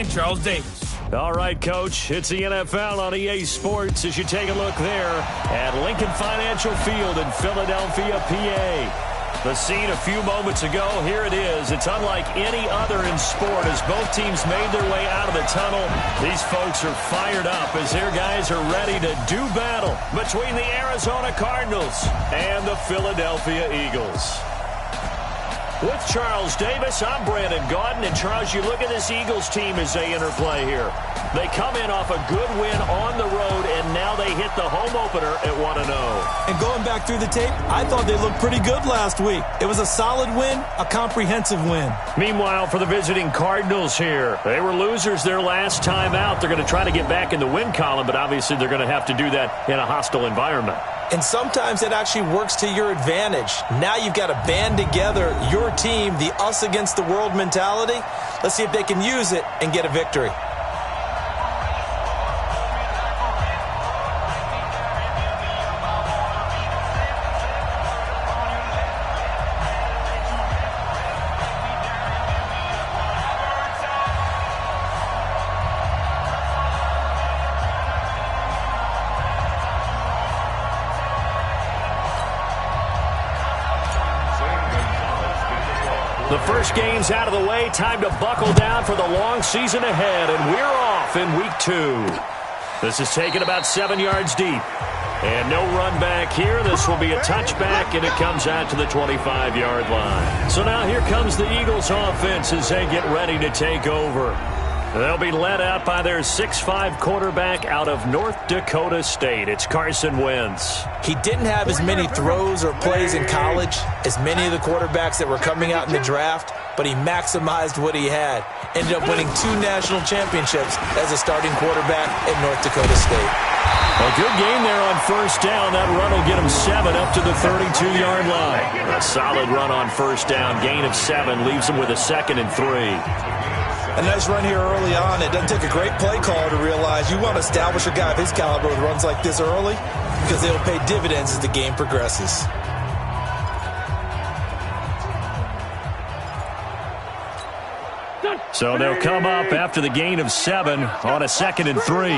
and Charles Davis. All right, Coach, it's the NFL on EA Sports as you take a look there at Lincoln Financial Field in Philadelphia, PA. The scene a few moments ago, here it is. It's unlike any other in sport as both teams made their way out of the tunnel. These folks are fired up as their guys are ready to do battle between the Arizona Cardinals and the Philadelphia Eagles. With Charles Davis, I'm Brandon Gaudin. And, Charles, you look at this Eagles team as they interplay here. They come in off a good win on the road, and now they hit the home opener at 1-0. And going back through the tape, I thought they looked pretty good last week. It was a solid win, a comprehensive win. Meanwhile, for the visiting Cardinals here, they were losers their last time out. They're going to try to get back in the win column, but obviously they're going to have to do that in a hostile environment. And sometimes it actually works to your advantage. Now you've got to band together your team, the us against the world mentality. Let's see if they can use it and get a victory. The first game's out of the way. Time to buckle down for the long season ahead, and we're off in week 2. This is taken about 7 yards deep. And no run back here. This will be a touchback, and it comes out to the 25-yard line. So now here comes the Eagles offense as they get ready to take over. They'll be led out by their 6'5" quarterback out of North Dakota State. It's Carson Wentz. He didn't have as many throws or plays in college as many of the quarterbacks that were coming out in the draft, but he maximized what he had. Ended up winning 2 national championships as a starting quarterback at North Dakota State. A good game there on first down. That run will get him 7 up to the 32-yard line. A solid run on first down. Gain of 7 leaves him with a 2nd and 3. A nice run here early on. It doesn't take a great play caller to realize you want to establish a guy of his caliber with runs like this early because they'll pay dividends as the game progresses. So they'll come up after the gain of 7 on a 2nd and 3.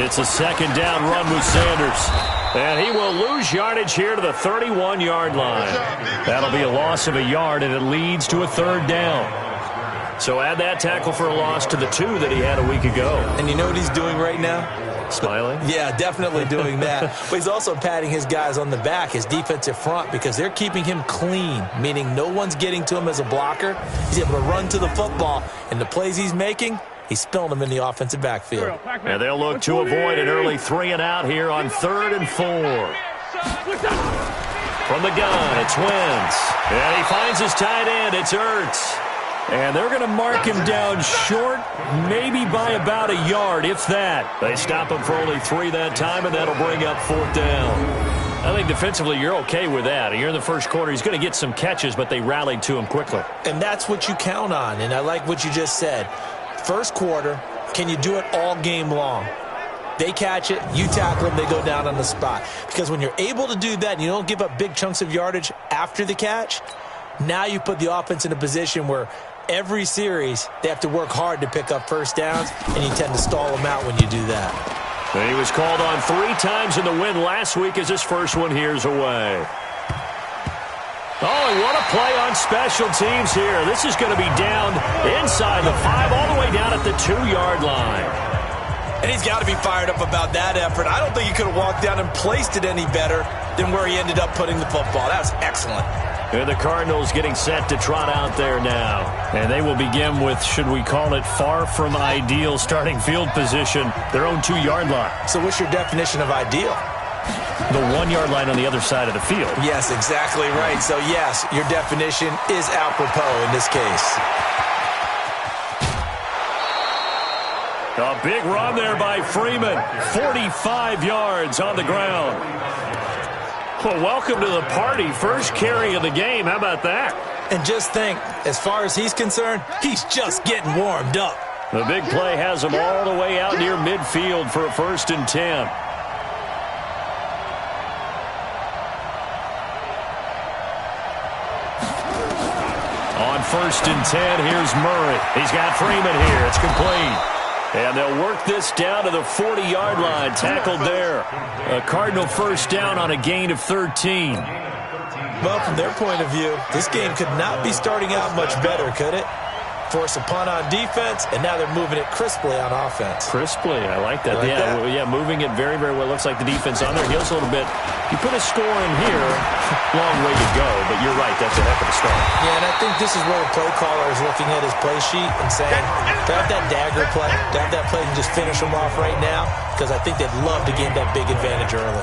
It's a 2nd down run with Sanders. And he will lose yardage here to the 31-yard line. That'll be a loss of a yard, and it leads to a 3rd down. So add that tackle for a loss to the 2 that he had a week ago. And you know what he's doing right now? Smiling? Yeah, definitely doing that. But he's also patting his guys on the back, his defensive front, because they're keeping him clean, meaning no one's getting to him as a blocker. He's able to run to the football, and the plays he's making, he's spilling them in the offensive backfield. And they'll look to avoid an early 3 and out here on 3rd and 4. From the gun, it's Wentz. And he finds his tight end. It's Ertz. And they're going to mark him down short, maybe by about a yard, if that. They stop him for only 3 that time, and that'll bring up 4th down. I think defensively you're okay with that. You're in the first quarter. He's going to get some catches, but they rallied to him quickly. And that's what you count on, and I like what you just said. First quarter, can you do it all game long? They catch it, you tackle them, they go down on the spot. Because when you're able to do that and you don't give up big chunks of yardage after the catch, now you put the offense in a position where every series they have to work hard to pick up first downs, and you tend to stall them out when you do that. And he was called on 3 times in the win last week as his first one here's away. Oh, and what a play on special teams here. This is going to be down inside the 5, all the way down at the 2-yard line. And he's got to be fired up about that effort. I don't think he could have walked down and placed it any better than where he ended up putting the football. That was excellent. And the Cardinals getting set to trot out there now. And they will begin with, should we call it, far from ideal starting field position, their own 2-yard line. So what's your definition of ideal? The 1-yard line on the other side of the field. Yes, exactly right. So, yes, your definition is apropos in this case. A big run there by Freeman. 45 yards on the ground. Well, welcome to the party. First carry of the game. How about that? And just think, as far as he's concerned, he's just getting warmed up. The big play has him all the way out near midfield for a 1st and 10. On 1st and 10. Here's Murray. He's got Freeman here. It's complete. And they'll work this down to the 40-yard line. Tackled there. A Cardinal first down on a gain of 13. Well, from their point of view, this game could not be starting out much better, could it? Force a punt on defense, and now they're moving it crisply on offense. Crisply, I like that. Like that? Yeah, moving it very, very well. Looks like the defense on their heels a little bit. You put a score in here, long way to go, but you're right, that's a heck of a start. Yeah, and I think this is where the play caller is looking at his play sheet and saying, to have that dagger play, to have that play and just finish them off right now, because I think they'd love to gain that big advantage early.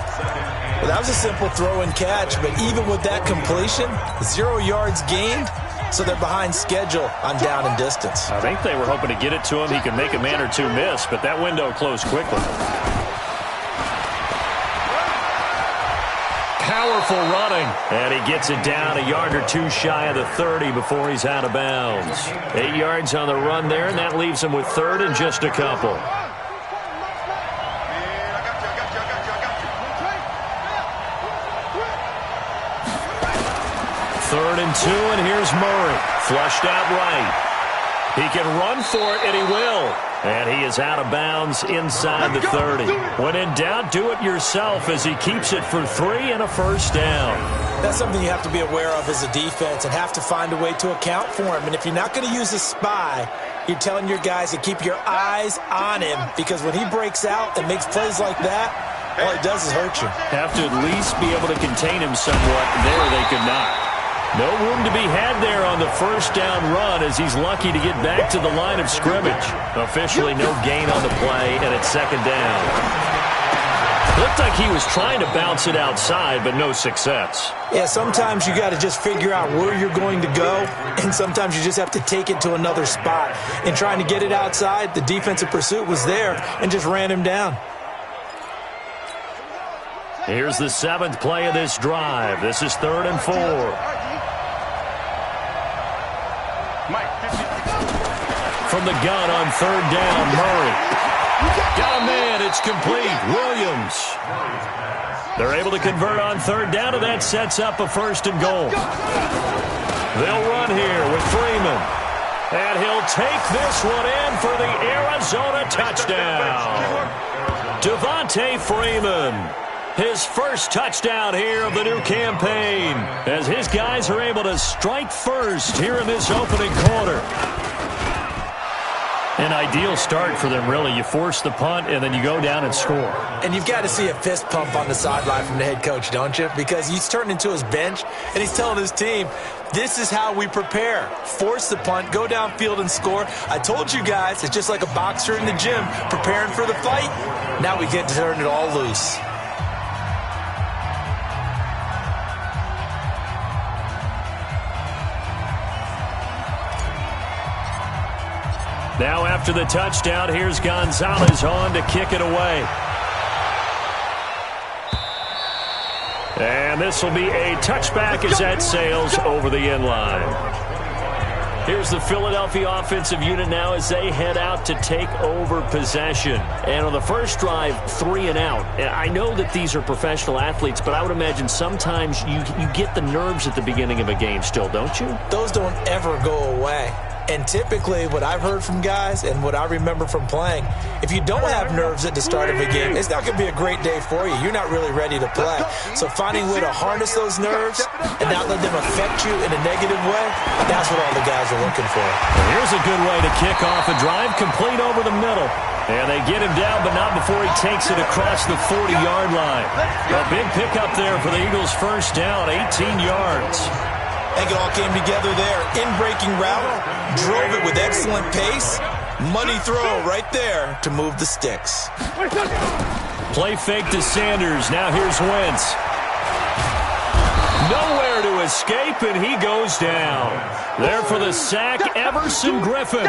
Well, that was a simple throw and catch, but even with that completion, 0 yards gained, so they're behind schedule on down and distance. I think they were hoping to get it to him. He could make a man or two miss, but that window closed quickly. Powerful running. And he gets it down a yard or two shy of the 30 before he's out of bounds. 8 yards on the run there, and that leaves him with 3rd and just a couple. Third and 2, and here's Murray. Flushed out right. He can run for it, and he will. And he is out of bounds inside the 30. When in doubt, do it yourself as he keeps it for 3 and a first down. That's something you have to be aware of as a defense and have to find a way to account for him. And if you're not going to use a spy, you're telling your guys to keep your eyes on him, because when he breaks out and makes plays like that, all it does is hurt you. Have to at least be able to contain him somewhat. There they could not. No room to be had there on the first down run as he's lucky to get back to the line of scrimmage. Officially no gain on the play, and it's 2nd down. Looked like he was trying to bounce it outside, but no success. Yeah, sometimes you got to just figure out where you're going to go, and sometimes you just have to take it to another spot. In trying to get it outside, the defensive pursuit was there and just ran him down. Here's the 7th play of this drive. This is 3rd and 4. From the gun on 3rd down, Murray. Got a man, it's complete. Williams. They're able to convert on 3rd down, and that sets up a 1st and goal. They'll run here with Freeman. And he'll take this one in for the Arizona touchdown. Devontae Freeman. His first touchdown here of the new campaign, as his guys are able to strike first here in this opening quarter. An ideal start for them, really. You force the punt, and then you go down and score. And you've got to see a fist pump on the sideline from the head coach, don't you? Because he's turned into his bench, and he's telling his team, this is how we prepare. Force the punt, go downfield and score. I told you guys, it's just like a boxer in the gym preparing for the fight. Now we get to turn it all loose. Now after the touchdown, here's Gonzalez on to kick it away. And this will be a touchback as that sails over the end line. Here's the Philadelphia offensive unit now as they head out to take over possession. And on the first drive, 3 and out. I know that these are professional athletes, but I would imagine sometimes you get the nerves at the beginning of a game still, don't you? Those don't ever go away. And typically what I've heard from guys and what I remember from playing, if you don't have nerves at the start of a game, it's not going to be a great day for you. You're not really ready to play. So finding a way to harness those nerves and not let them affect you in a negative way, that's what all the guys are looking for. Well, here's a good way to kick off a drive, complete over the middle. And they get him down, but not before he takes it across the 40-yard line. A big pickup there for the Eagles' first down, 18 yards. I think it all came together there. In-breaking route, drove it with excellent pace. Money throw right there to move the sticks. Play fake to Sanders. Now here's Wentz. Nowhere to escape, and he goes down. There for the sack, Everson Griffin.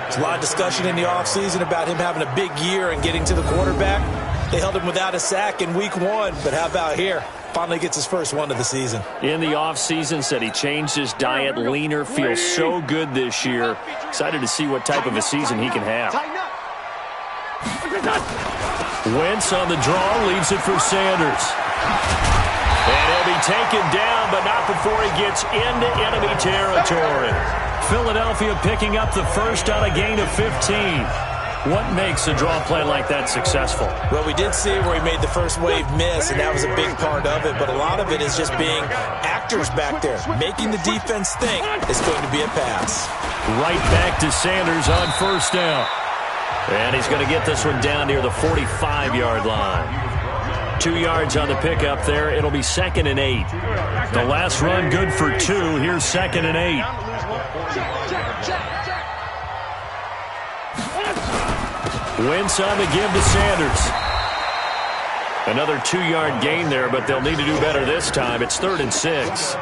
There's a lot of discussion in the offseason about him having a big year and getting to the quarterback. They held him without a sack in week 1, but how about here? Finally gets his first one of the season. In the offseason, said he changed his diet, leaner, feels so good this year. Excited to see what type of a season he can have. Wentz on the draw, leaves it for Sanders. And he'll be taken down, but not before he gets into enemy territory. Philadelphia picking up the first on a gain of 15. What makes a draw play like that successful? Well, we did see where he made the first wave miss, and that was a big part of it. But a lot of it is just being actors back there, making the defense think it's going to be a pass. Right back to Sanders on first down. And he's going to get this one down near the 45-yard line. 2 yards on the pickup there. It'll be 2nd and 8. The last run good for 2. Here's 2nd and 8. Wentz on the give to Sanders. Another 2-yard gain there, but they'll need to do better this time. It's 3rd and 6.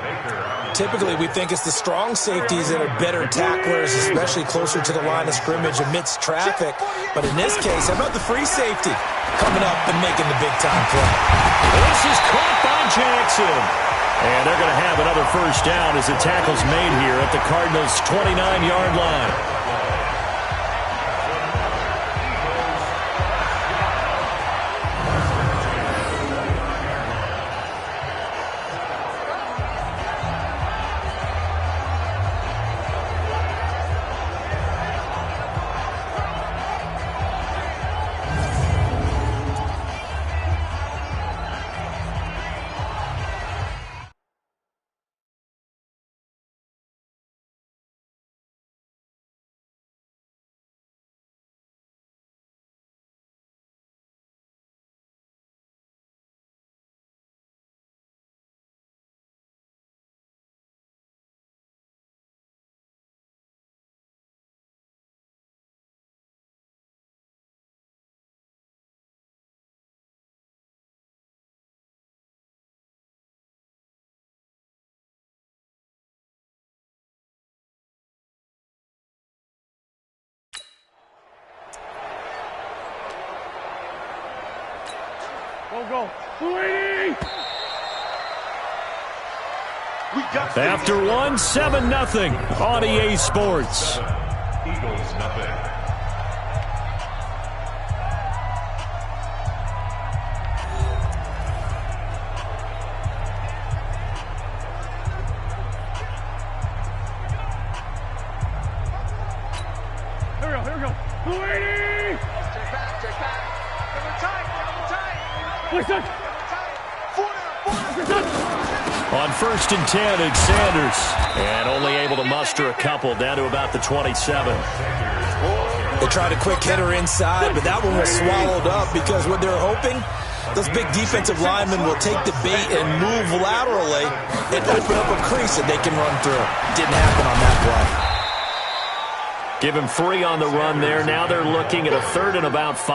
Typically, we think it's the strong safeties that are better tacklers, especially closer to the line of scrimmage amidst traffic. But in this case, how about the free safety coming up and making the big-time play? This is caught by Jackson. And they're going to have another first down as the tackle's made here at the Cardinals' 29-yard line. Go. After one, 7-0 on EA Sports. Eagles, nothing. Here we go. Luigi! Check back. Double tight. Listen. On 1st and 10, it's Sanders. And only able to muster a couple down to about the 27. They tried a quick hitter inside, but that one was swallowed up because what they're hoping, those big defensive linemen will take the bait and move laterally and open up a crease that they can run through. Didn't happen on that play. Give him 3 on the run there. Now they're looking at a 3rd and about 5.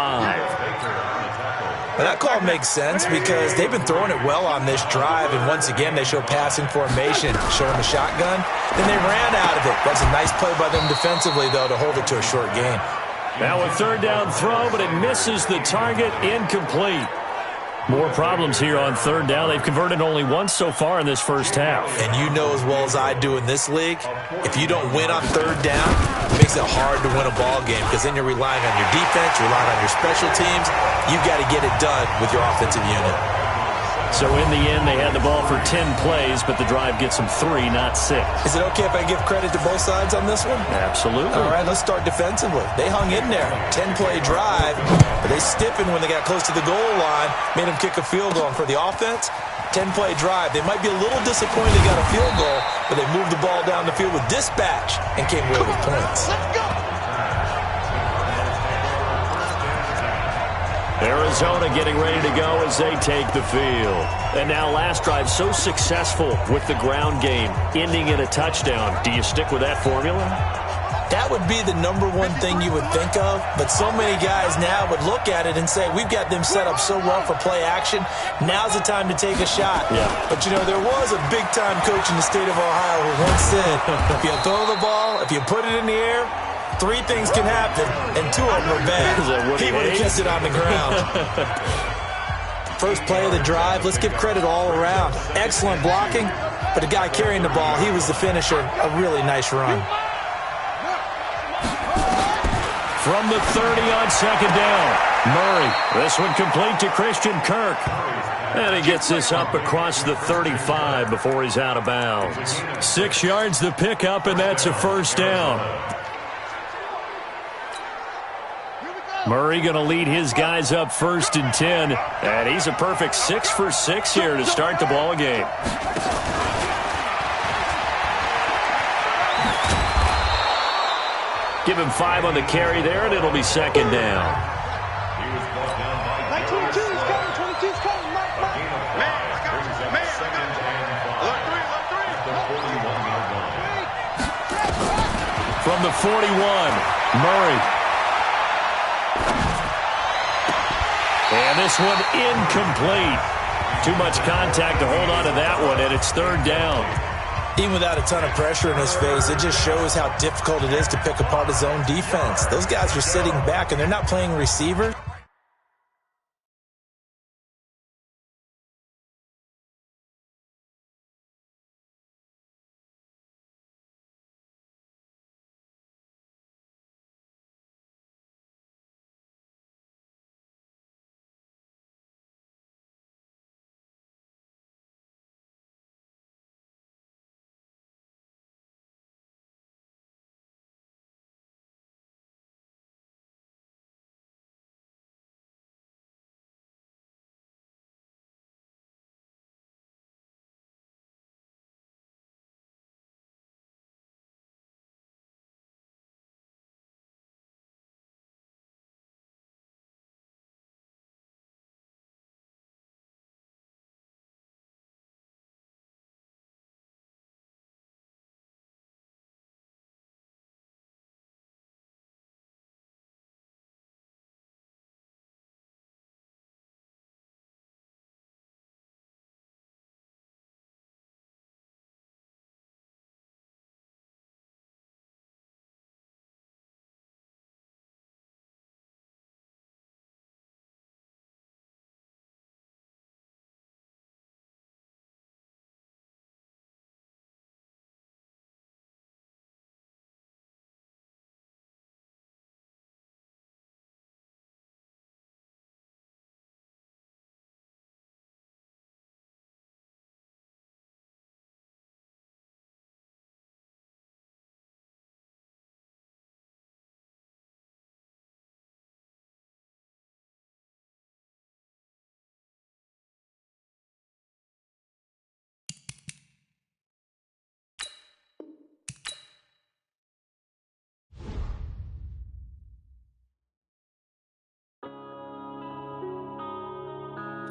Well, that call makes sense because they've been throwing it well on this drive, and once again they show passing formation, showing the shotgun. Then they ran out of it. That's a nice play by them defensively, though, to hold it to a short gain. Now a 3rd down throw, but it misses the target, incomplete. More problems here on 3rd down. They've converted only once so far in this first half. And you know as well as I do in this league, if you don't win on 3rd down, it makes it hard to win a ball game because then you're relying on your defense, you're relying on your special teams. You've got to get it done with your offensive unit. So in the end, they had the ball for 10 plays, but the drive gets them 3, not 6. Is it okay if I give credit to both sides on this one? Absolutely. All right, let's start defensively. They hung in there. 10-play drive, but they stiffened when they got close to the goal line, made them kick a field goal. And for the offense, 10-play drive. They might be a little disappointed they got a field goal, but they moved the ball down the field with dispatch and came away with points. Let's go. Arizona getting ready to go as they take the field. And now last drive so successful with the ground game, ending in a touchdown. Do you stick with that formula? That would be the number one thing you would think of, but so many guys now would look at it and say, we've got them set up so well for play action, now's the time to take a shot. Yeah. But, you know, there was a big-time coach in the state of Ohio who once said, if you throw the ball, if you put it in the air, 3 things can happen, and 2 of them are bad. He would have kept it on the ground. First play of the drive, let's give credit all around. Excellent blocking, but the guy carrying the ball, he was the finisher. A really nice run. From the 30 on 2nd down. Murray, this one complete to Christian Kirk. And he gets this up across the 35 before he's out of bounds. 6 yards the pickup, and that's a first down. Murray going to lead his guys up 1st and 10. And he's a perfect 6 for 6 here to start the ball game. Give him 5 on the carry there, and it'll be 2nd down. 22's coming, 22's coming, Mike. From the 41, Murray. And this one incomplete. Too much contact to hold on to that one, and it's 3rd down. Even without a ton of pressure in his face, it just shows how difficult it is to pick apart his own defense. Those guys are sitting back, and they're not playing receiver.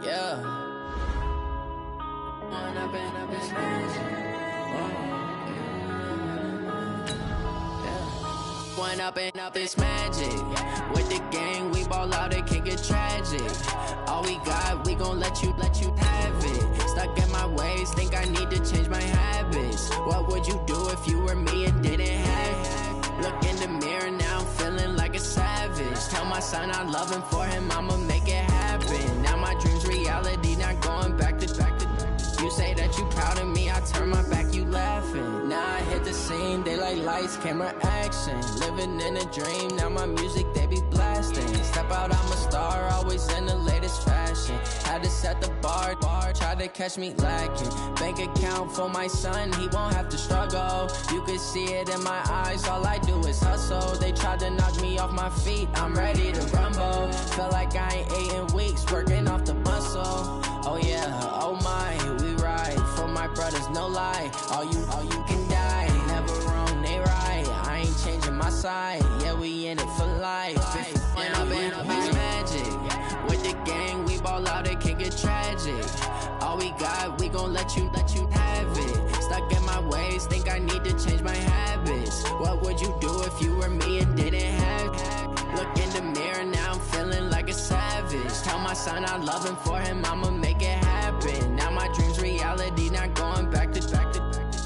Yeah. When I've been up this When up this magic. With the gang, we ball out, it can get tragic. All we got, we gon' let you have it. Stuck in my ways, think I need to change my habits. What would you do if you were me and didn't have it? Look in the mirror, now I'm feeling like a savage. Tell my son I love him, for him I'ma make it happen. Now my dream's reality, not going back to. You say that you proud of me, I turn my back, you laughing. Now I hit the scene, they like lights, camera, action. Living in a dream, now my music, they be blasting. Step out, I'm a star, always in the latest fashion. Had to set the bar, try to catch me lacking. Bank account for my son, he won't have to struggle. You can see it in my eyes, all I do is hustle. They tried to knock me off my feet, I'm ready to rumble. Feel like I ain't ate in weeks, working off the muscle. Oh yeah, oh my, we ride for my brothers, no lie. All you can die, never wrong, they right. I ain't changing my side, yeah, we in it for life. When I've been up this magic. With the gang, we ball out, it can get tragic. All we got, we gon' let you have it. Stuck in my ways, think I need to change my habits. What would you do if you were me and didn't have it? Look in the mirror, now I'm feeling like a savage. Tell my son I love him, for him I'ma make it happen. Now my dream's reality, not going back to.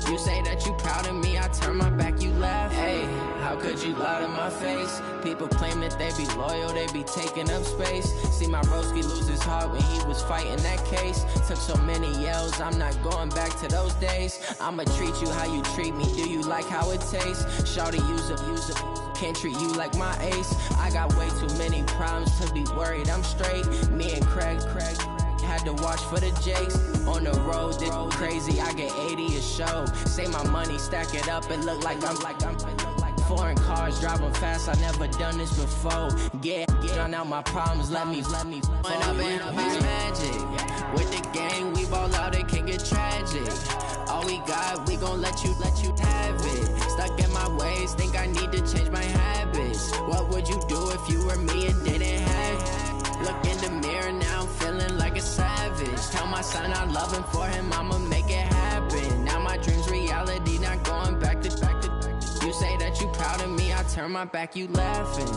You say that you proud of me, I turn my back, you laugh. Hey, how could you lie to my face? People claim that they be loyal, they be taking up space. See my broski lose his heart when he was fighting that case. Took so many yells, I'm not going back to those days. I'ma treat you how you treat me, do you like how it tastes? Shawty, use it, can't treat you like my ace. I got way too many problems to be worried, I'm straight. Me and Craig had had to watch for the jakes. On the road, this crazy, I get 80 a show. Say my money, stack it up, it look like I'm foreign cars, driving fast, I never done this before. Drown out my problems, let me went up in this magic. With the gang, we ball out, it can get tragic. All we got, we gon' let you have it. Stuck in my ways, think I need to change my habits. What would you do if you were me and didn't have it? Look in the mirror now, I'm feeling like a savage. Tell my son I love him, for him I'ma make it happen. Now my dream's reality, not going back to. You say that you proud of me, I turn my back, you laughing.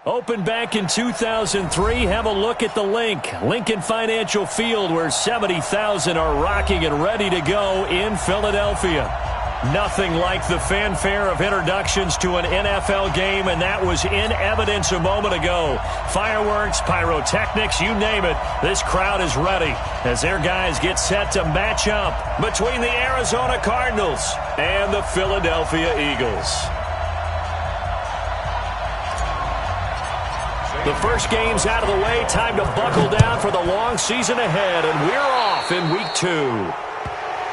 Opened back in 2003, have a look at the Lincoln Financial Field, where 70,000 are rocking and ready to go in Philadelphia. Nothing like the fanfare of introductions to an NFL game, and that was in evidence a moment ago. Fireworks, pyrotechnics, you name it, this crowd is ready as their guys get set to match up between the Arizona Cardinals and the Philadelphia Eagles. The first game's out of the way. Time to buckle down for the long season ahead, and we're off in week 2.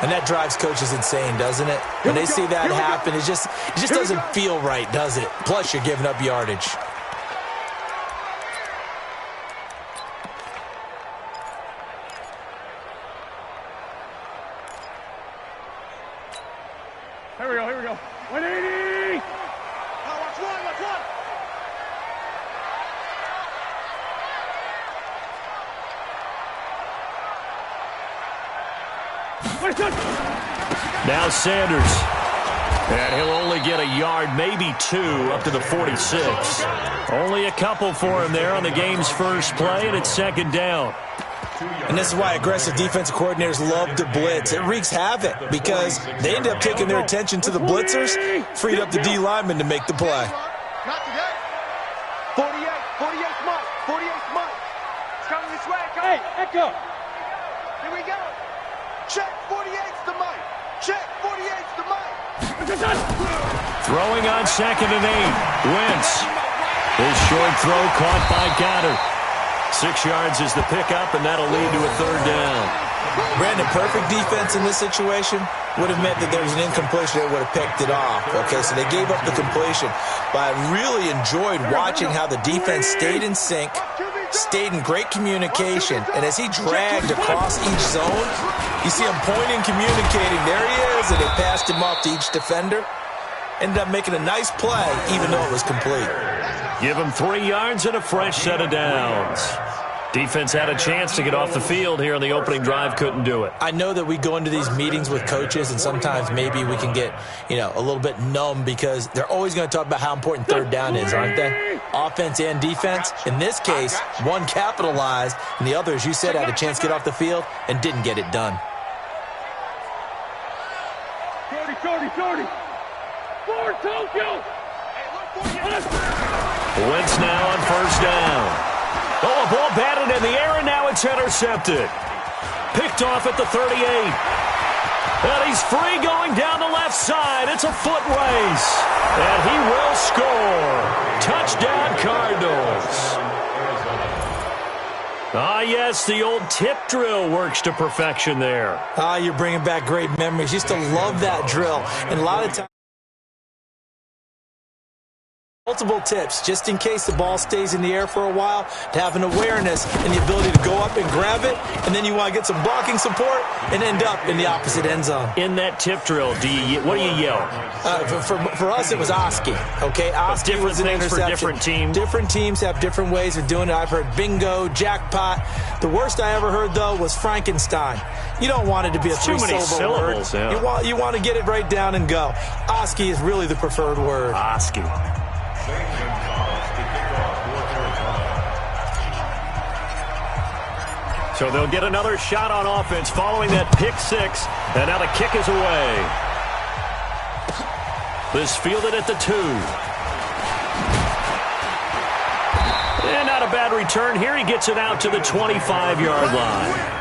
And that drives coaches insane, doesn't it? When they see that happen, it just doesn't feel right, does it? Plus, you're giving up yardage. Here we go. 180! Watch one. Now Sanders. And he'll only get a yard, maybe 2, up to the 46. Only a couple for him there on the game's first play, and it's second down. And this is why aggressive defensive coordinators love to blitz. It wreaks havoc because they end up taking their attention to the blitzers, freed up the D lineman to make the play. Not today. 48's Mike. 48's Mike. It's coming this way. Hey, Echo! Here we go. Check 48's the Mike. Check 48's the Mike. Throwing on 2nd and 8. Wentz. His short throw caught by Goddard. 6 yards is the pickup, and that'll lead to a third down. Brandon, perfect defense in this situation would have meant that there was an incompletion that would have picked it off. Okay, so they gave up the completion. But I really enjoyed watching how the defense stayed in sync, stayed in great communication, and as he dragged across each zone, you see him pointing, communicating. There he is, and they passed him off to each defender. Ended up making a nice play, even though it was complete. Give him 3 yards and a fresh set of downs. Defense had a chance to get off the field here on the opening drive, couldn't do it. I know that we go into these meetings with coaches, and sometimes maybe we can get, a little bit numb because they're always going to talk about how important third down is, aren't they? Offense and defense. In this case, one capitalized, and the other, as you said, had a chance to get off the field and didn't get it done. 40. For Tokyo! Wentz now on first down. Oh, a ball batted in the air, and now it's intercepted. Picked off at the 38. And he's free going down the left side. It's a foot race. And he will score. Touchdown, Cardinals. Ah, yes, the old tip drill works to perfection there. Ah, you're bringing back great memories. Used to love that drill. And a lot of times, Multiple tips, just in case the ball stays in the air for a while, to have an awareness and the ability to go up and grab it, and then you want to get some blocking support and end up in the opposite end zone. In that tip drill, what do you yell? For us, it was Oski. Okay, Oski was an interception. For different teams. Different teams have different ways of doing it. I've heard bingo, jackpot. The worst I ever heard, though, was Frankenstein. You don't want it to be a three-syllable word. Yeah. You want to get it right down and go. Oski is really the preferred word. Oski. So they'll get another shot on offense following that pick six. And now the kick is away. This fielded at the 2. And not a bad return here. He gets it out to the 25-yard line.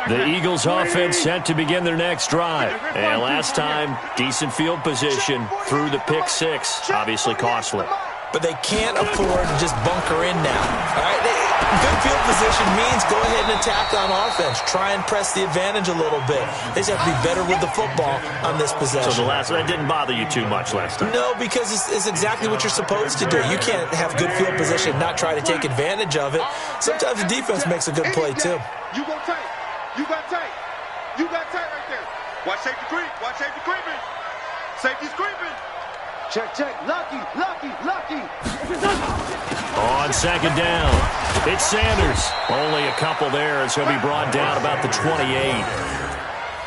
The Eagles offense set to begin their next drive. And last time, decent field position through the pick six. Obviously costly. But they can't afford to just bunker in now. All right, good field position means go ahead and attack on offense. Try and press the advantage a little bit. They just have to be better with the football on this possession. So that didn't bother you too much last time? No, because it's exactly what you're supposed to do. You can't have good field position and not try to take advantage of it. Sometimes the defense makes a good play, too. You go tight. You got tight. You got tight right there. Watch safety creep. Watch safety creeping. Safety's creeping. Check. Lucky. On second down, it's Sanders. Only a couple there as he'll be brought down about the 28.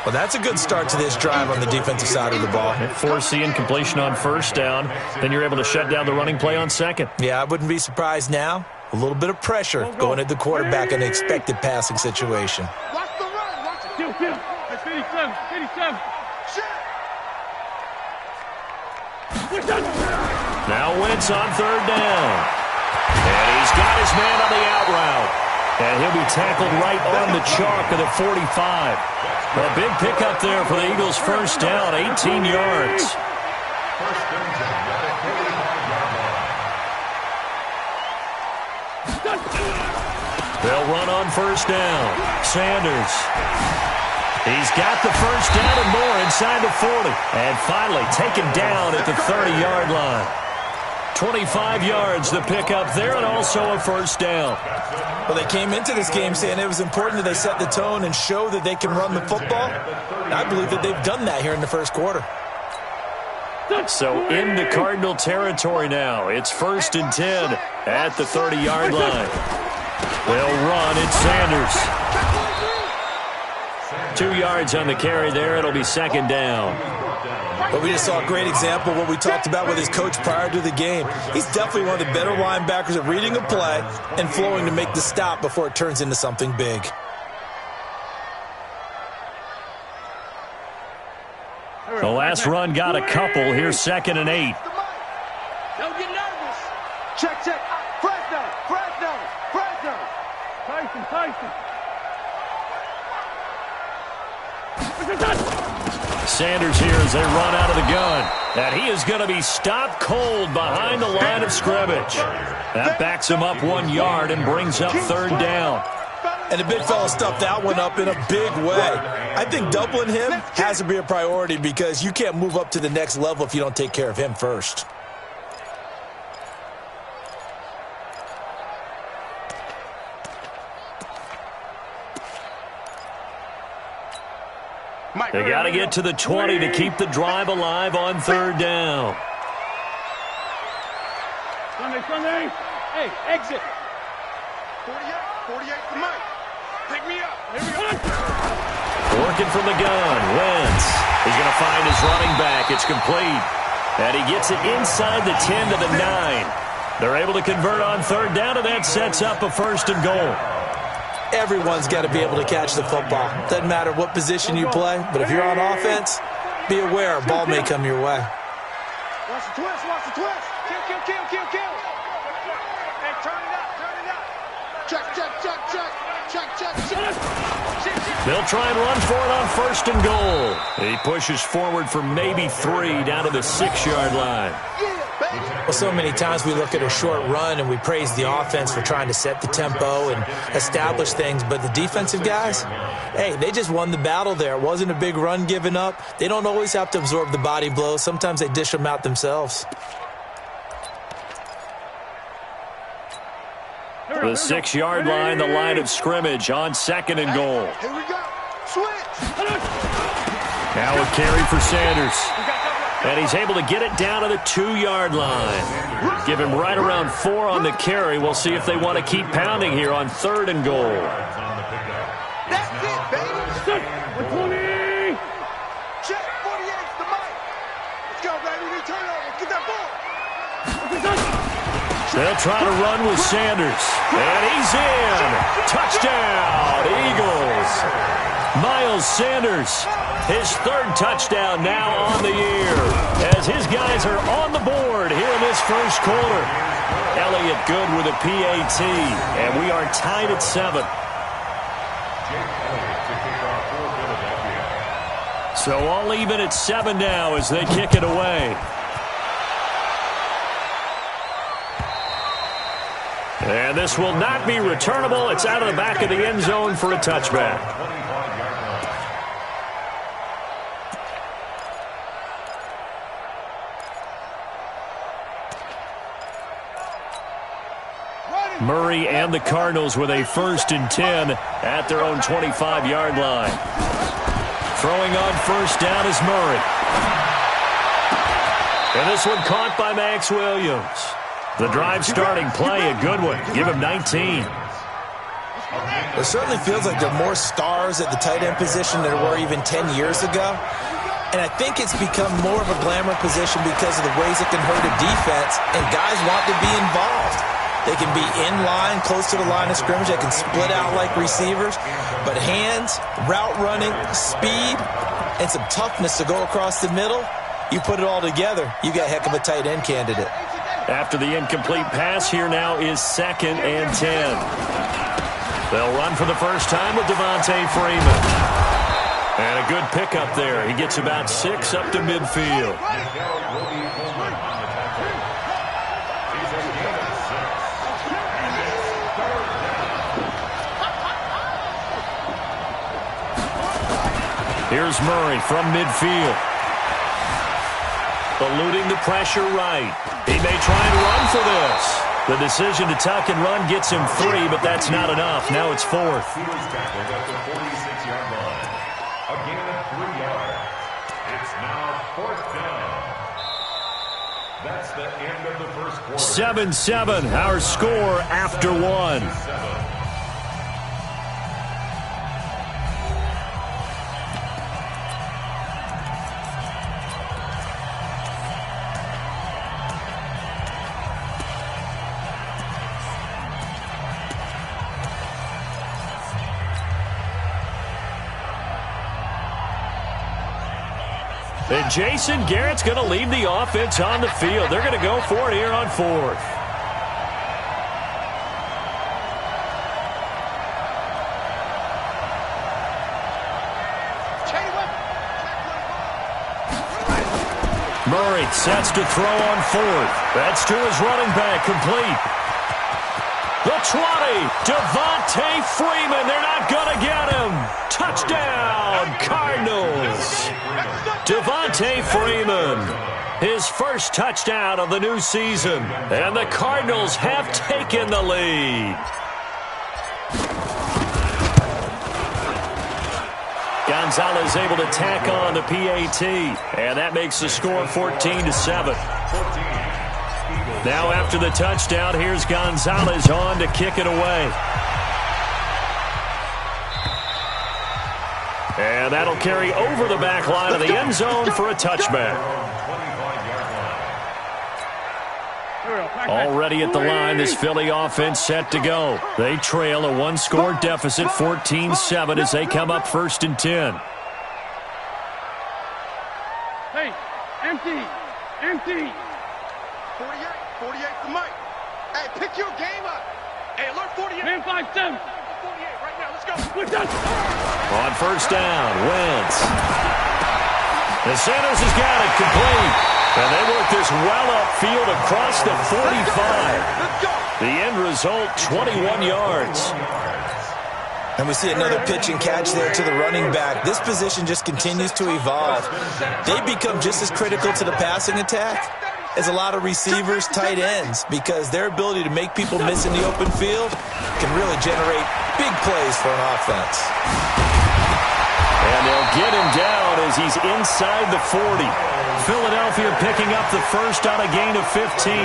Well, that's a good start to this drive on the defensive side of the ball. Forcing incompletion on first down, then you're able to shut down the running play on second. Yeah, I wouldn't be surprised now. A little bit of pressure going at the quarterback in an expected passing situation. Watch the run. Watch it. Kill. That's 87. Now Wentz on third down. And he's got his man on the out route. And he'll be tackled right on the chalk of the 45. A big pickup there for the Eagles' first down, 18 yards. They'll run on first down. Sanders. He's got the first down and more inside the 40. And finally taken down at the 30-yard line. 25 yards the pickup there, and also a first down. Well, they came into this game saying it was important that they set the tone and show that they can run the football. And I believe that they've done that here in the first quarter. So into Cardinal territory now. It's 1st and 10 at the 30-yard line. They'll run. It's Sanders. 2 yards on the carry there. It'll be second down. But we just saw a great example of what we talked about with his coach prior to the game. He's definitely one of the better linebackers at reading a play and flowing to make the stop before it turns into something big. The last run got a couple. Here's 2nd and 8. Don't get nervous. Check. Fresno. Tyson. Sanders here as they run out of the gun. And he is going to be stopped cold behind the line of scrimmage. That backs him up 1 yard and brings up third down. And the big fella stuffed that one up in a big way. I think doubling him has to be a priority because you can't move up to the next level if you don't take care of him first. They got to get to the 20 to keep the drive alive on third down. Sunday. Hey, exit. 48 to Mike. Pick me up. Here we go. Working from the gun. Wentz. He's going to find his running back. It's complete. And he gets it inside the 10 to the 9. They're able to convert on third down, and that sets up a 1st and goal. Everyone's got to be able to catch the football. Doesn't matter what position you play, but if you're on offense, be aware a ball may come your way. Watch the twist. Kill. Hey, turn it up. Check. They'll try and run for it on 1st and goal. He pushes forward for maybe 3 down to the 6-yard line. Yeah. Well, so many times we look at a short run and we praise the offense for trying to set the tempo and establish things, but the defensive guys, hey, they just won the battle there. It wasn't a big run given up. They don't always have to absorb the body blows. Sometimes they dish them out themselves. The 6-yard line, the line of scrimmage on 2nd and goal. Here we go. Switch. Now a carry for Sanders. And he's able to get it down to the 2-yard line. Give him right around 4 on the carry. We'll see if they want to keep pounding here on 3rd and goal. That's it, baby. 20! Check. 48's the mic. Let's go, baby. We turnover. Get that ball. They'll try to run with Sanders. And he's in. Touchdown, Eagles. Miles Sanders, his 3rd touchdown now on the year, as his guys are on the board here in this first quarter. Elliott good with a PAT, and we are tied at 7. So all even at 7 now as they kick it away. And this will not be returnable. It's out of the back of the end zone for a touchback. Murray and the Cardinals with a 1st and 10 at their own 25-yard line. Throwing on 1st down is Murray. And this one caught by Max Williams. The drive starting play, a good one. Give him 19. It certainly feels like there are more stars at the tight end position than there were even 10 years ago. And I think it's become more of a glamour position because of the ways it can hurt a defense, and guys want to be involved. They can be in line, close to the line of scrimmage. They can split out like receivers. But hands, route running, speed, and some toughness to go across the middle, you put it all together, you got a heck of a tight end candidate. After the incomplete pass, here now is 2nd and 10. They'll run for the first time with Devontae Freeman. And a good pickup there. He gets about 6 up to midfield. Here's Murray from midfield. Eluding the pressure right. He may try and run for this. The decision to tuck and run gets him 3, but that's not enough. Now it's 4th. He was tackled at the 46-yard line. Again at 3 yards. It's now 4th down. That's the end of the first quarter. 7-7, our score after 1. And Jason Garrett's going to lead the offense on the field. They're going to go for it here on 4th. Murray sets to throw on 4th. That's to his running back, complete. The 20, Devontae Freeman. They're not going to get him. Touchdown, Cardinals. Devontae Freeman, his first touchdown of the new season. And the Cardinals have taken the lead. Gonzalez able to tack on the PAT. And that makes the score 14-7. Now after the touchdown, here's Gonzalez on to kick it away. And that'll carry over the back line of the end zone for a touchback. Already at the line, this Philly offense set to go. They trail a 1-score deficit, 14-7, as they come up 1st and 10. Hey, empty. 48 to Mike. Hey, pick your game up. Hey, alert 48. Man 5-7. 48 right now. Let's go. On 1st down, Wentz. And Sanders has got it complete. And they work this well upfield across the 45. The end result, 21 yards. And we see another pitch and catch there to the running back. This position just continues to evolve. They become just as critical to the passing attack as a lot of receivers, tight ends, because their ability to make people miss in the open field can really generate big plays for an offense. And they'll get him down as he's inside the 40. Philadelphia picking up the first on a gain of 15.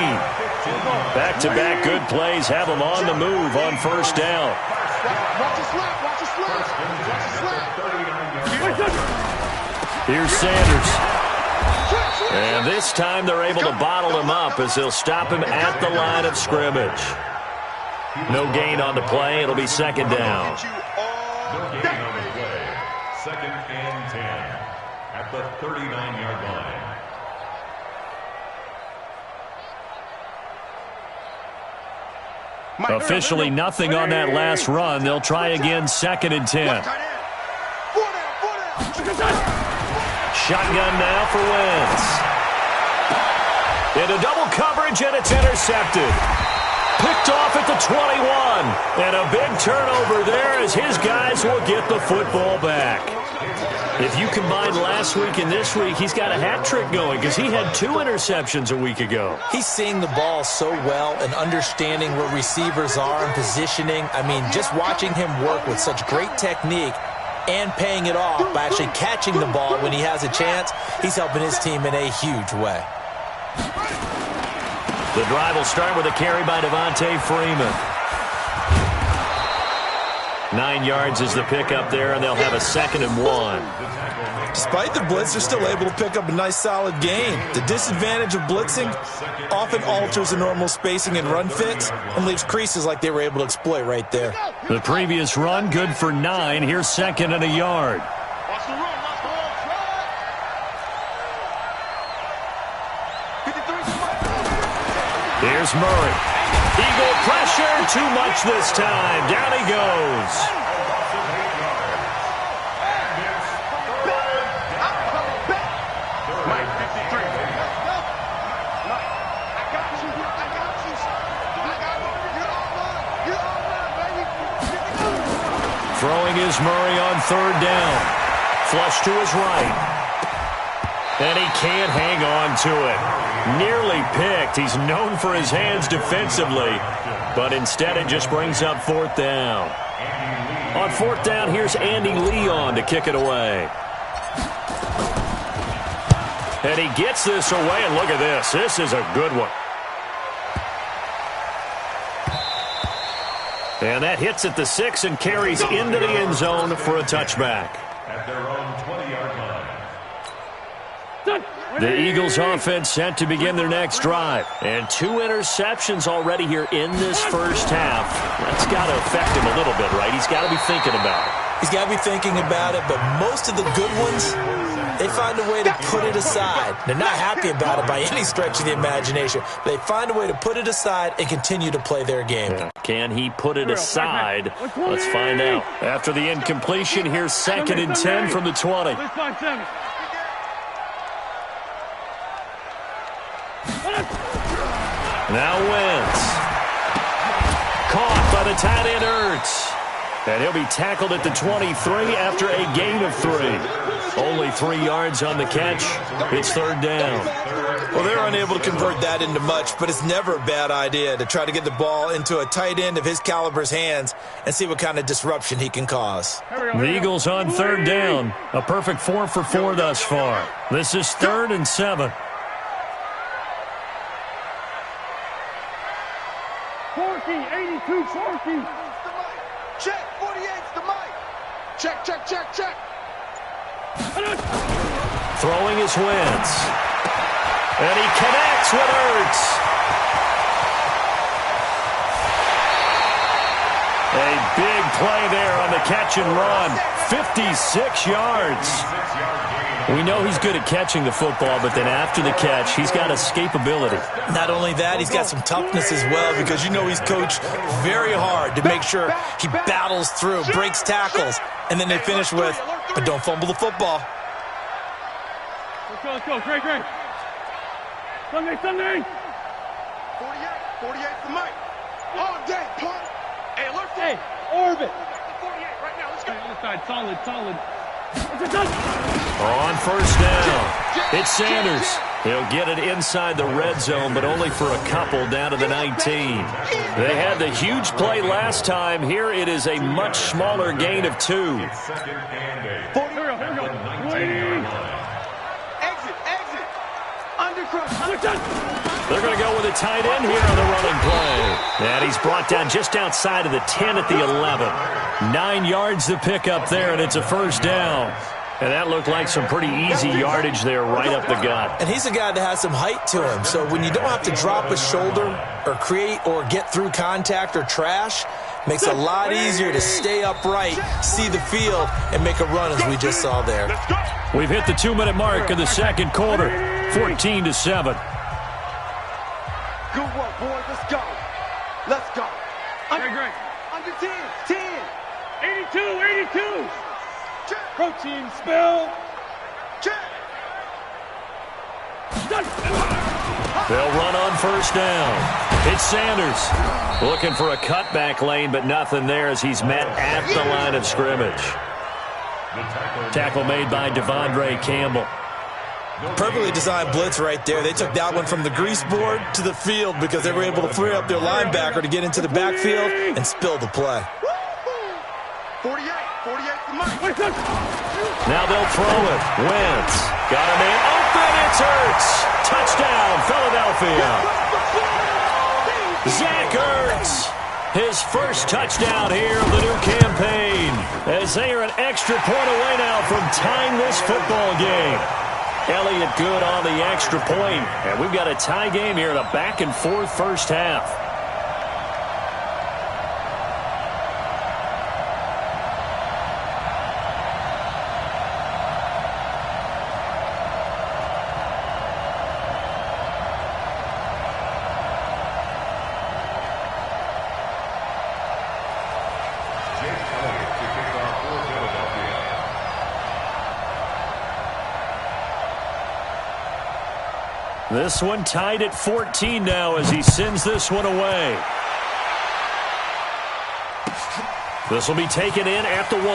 Back-to-back good plays have them on the move on first down. Here's Sanders. And this time they're able to bottle him up as they'll stop him at the line of scrimmage. No gain on the play. It'll be second down. Second and 10 at the 39-yard line. Officially nothing on that last run. They'll try again, second and 10. Shotgun now for Wentz. Into double coverage, and it's intercepted. Picked off at the 21. And a big turnover there as his guys will get the football back. If you combine last week and this week, he's got a hat trick going because he had 2 interceptions a week ago. He's seeing the ball so well and understanding where receivers are and positioning. I mean, just watching him work with such great technique and paying it off by actually catching the ball when he has a chance, he's helping his team in a huge way. The drive will start with a carry by Devontae Freeman. 9 yards is the pickup there, and they'll have a second and 1. Despite the blitz, they're still able to pick up a nice, solid gain. The disadvantage of blitzing often alters the normal spacing and run fits and leaves creases like they were able to exploit right there. The previous run, good for 9. Here's second and a yard. Here's Murray. Eagle pressure, too much this time. Down he goes. Throwing is Murray on third down. Flush to his right. And he can't hang on to it. Nearly picked. He's known for his hands defensively, but instead it just brings up fourth down. On fourth down, here's Andy Lee on to kick it away. And he gets this away, and look at this. This is a good one. And that hits at the 6 and carries into the end zone for a touchback. At their own 20-yard line. The Eagles offense set to begin their next drive. And 2 interceptions already here in this first half. That's got to affect him a little bit, right? He's got to be thinking about it. He's got to be thinking about it, but most of the good ones, they find a way to put it aside. They're not happy about it by any stretch of the imagination. They find a way to put it aside and continue to play their game. Yeah. Can he put it aside? Let's find out. After the incompletion, here's second and 10 from the 20. Now Wentz. Caught by the tight end Ertz. And he'll be tackled at the 23 after a gain of 3. Only 3 yards on the catch. It's third down. Well, they're unable to convert that into much, but it's never a bad idea to try to get the ball into a tight end of his caliber's hands and see what kind of disruption he can cause. The Eagles on third down. A perfect 4 for 4 thus far. This is third and 7. Check, 48's the mic. Check, check, check, check. Throwing is Wentz. And he connects with Ertz. A big play there on the catch and run. 56 yards. We know he's good at catching the football, but then after the catch, he's got escapability. Not only that, he's got some toughness as well, because you know he's coached very hard to make sure he battles through, breaks tackles, and then they finish with, but don't fumble the football. Let's go, great. Sunday, Sunday. 48 for Mike. All day, punk. Hey, alert. Hey, orbit. 48 right now. Let's go. Inside, solid, solid. On first down, it's Sanders. He'll get it inside the red zone, but only for a couple down to the 19. They had the huge play last time. Here it is a much smaller gain of 2. Here we go. Exit. Undercross. They're going to go with a tight end here on the running play. And he's brought down just outside of the 10 at the 11. 9 yards to pick up there, and it's a first down. And that looked like some pretty easy yardage there right up the gut. And he's a guy that has some height to him. So when you don't have to drop a shoulder or create or get through contact or trash, makes it a lot easier to stay upright, see the field, and make a run as we just saw there. We've hit the 2-minute mark of the second quarter, 14-7. Good work, boys. Let's go. Let's go. Great. Under 10. 82. Protein spill. Check. They'll run on first down. It's Sanders looking for a cutback lane, but nothing there as he's met at the line of scrimmage. Tackle made by Devondre Campbell. Perfectly designed blitz right there. They took that one from the grease board to the field because they were able to free up their linebacker to get into the backfield and spill the play. 48 for Mike. Now they'll throw it. Wentz got a man open. It's Ertz. Touchdown, Philadelphia. Zach Ertz, his first touchdown here of the new campaign, as they are an extra point away now from tying this football game. Elliott good on the extra point, and we've got a tie game here in a back-and-forth first half. This one tied at 14 now as he sends this one away. This will be taken in at the 1.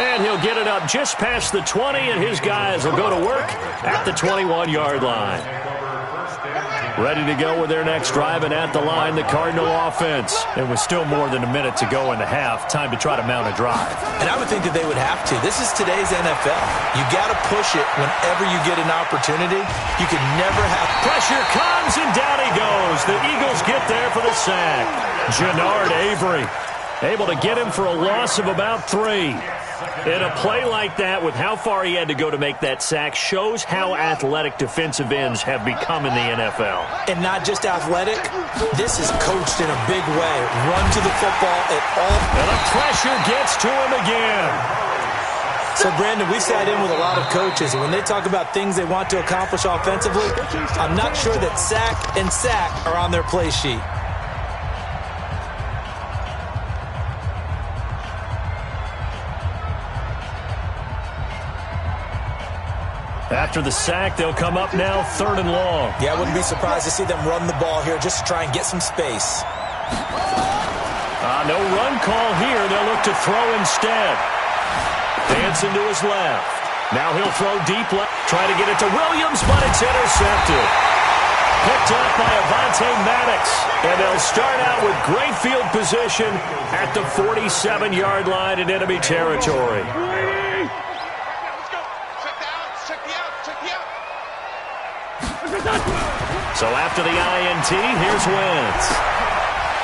And he'll get it up just past the 20, and his guys will go to work at the 21-yard line. Ready to go with their next drive, and at the line, the Cardinal offense. And with still more than a minute to go in the half, time to try to mount a drive. And I would think that they would have to. This is today's NFL. You got to push it whenever you get an opportunity. You can never have... Pressure comes, and down he goes. The Eagles get there for the sack. Jannard Avery able to get him for a loss of about 3. In a play like that, with how far he had to go to make that sack, shows how athletic defensive ends have become in the NFL. And not just athletic, this is coached in a big way. Run to the football at all. And the pressure gets to him again. So, Brandon, we sat in with a lot of coaches, and when they talk about things they want to accomplish offensively, I'm not sure that sack and sack are on their play sheet. After the sack, they'll come up now 3rd and long. Yeah, I wouldn't be surprised to see them run the ball here just to try and get some space. No run call here. They'll look to throw instead. Dancing to his left. Now he'll throw deep left. Try to get it to Williams, but it's intercepted. Picked up by Avonte Maddox. And they'll start out with great field position at the 47-yard line in enemy territory. So after the INT, here's Wentz.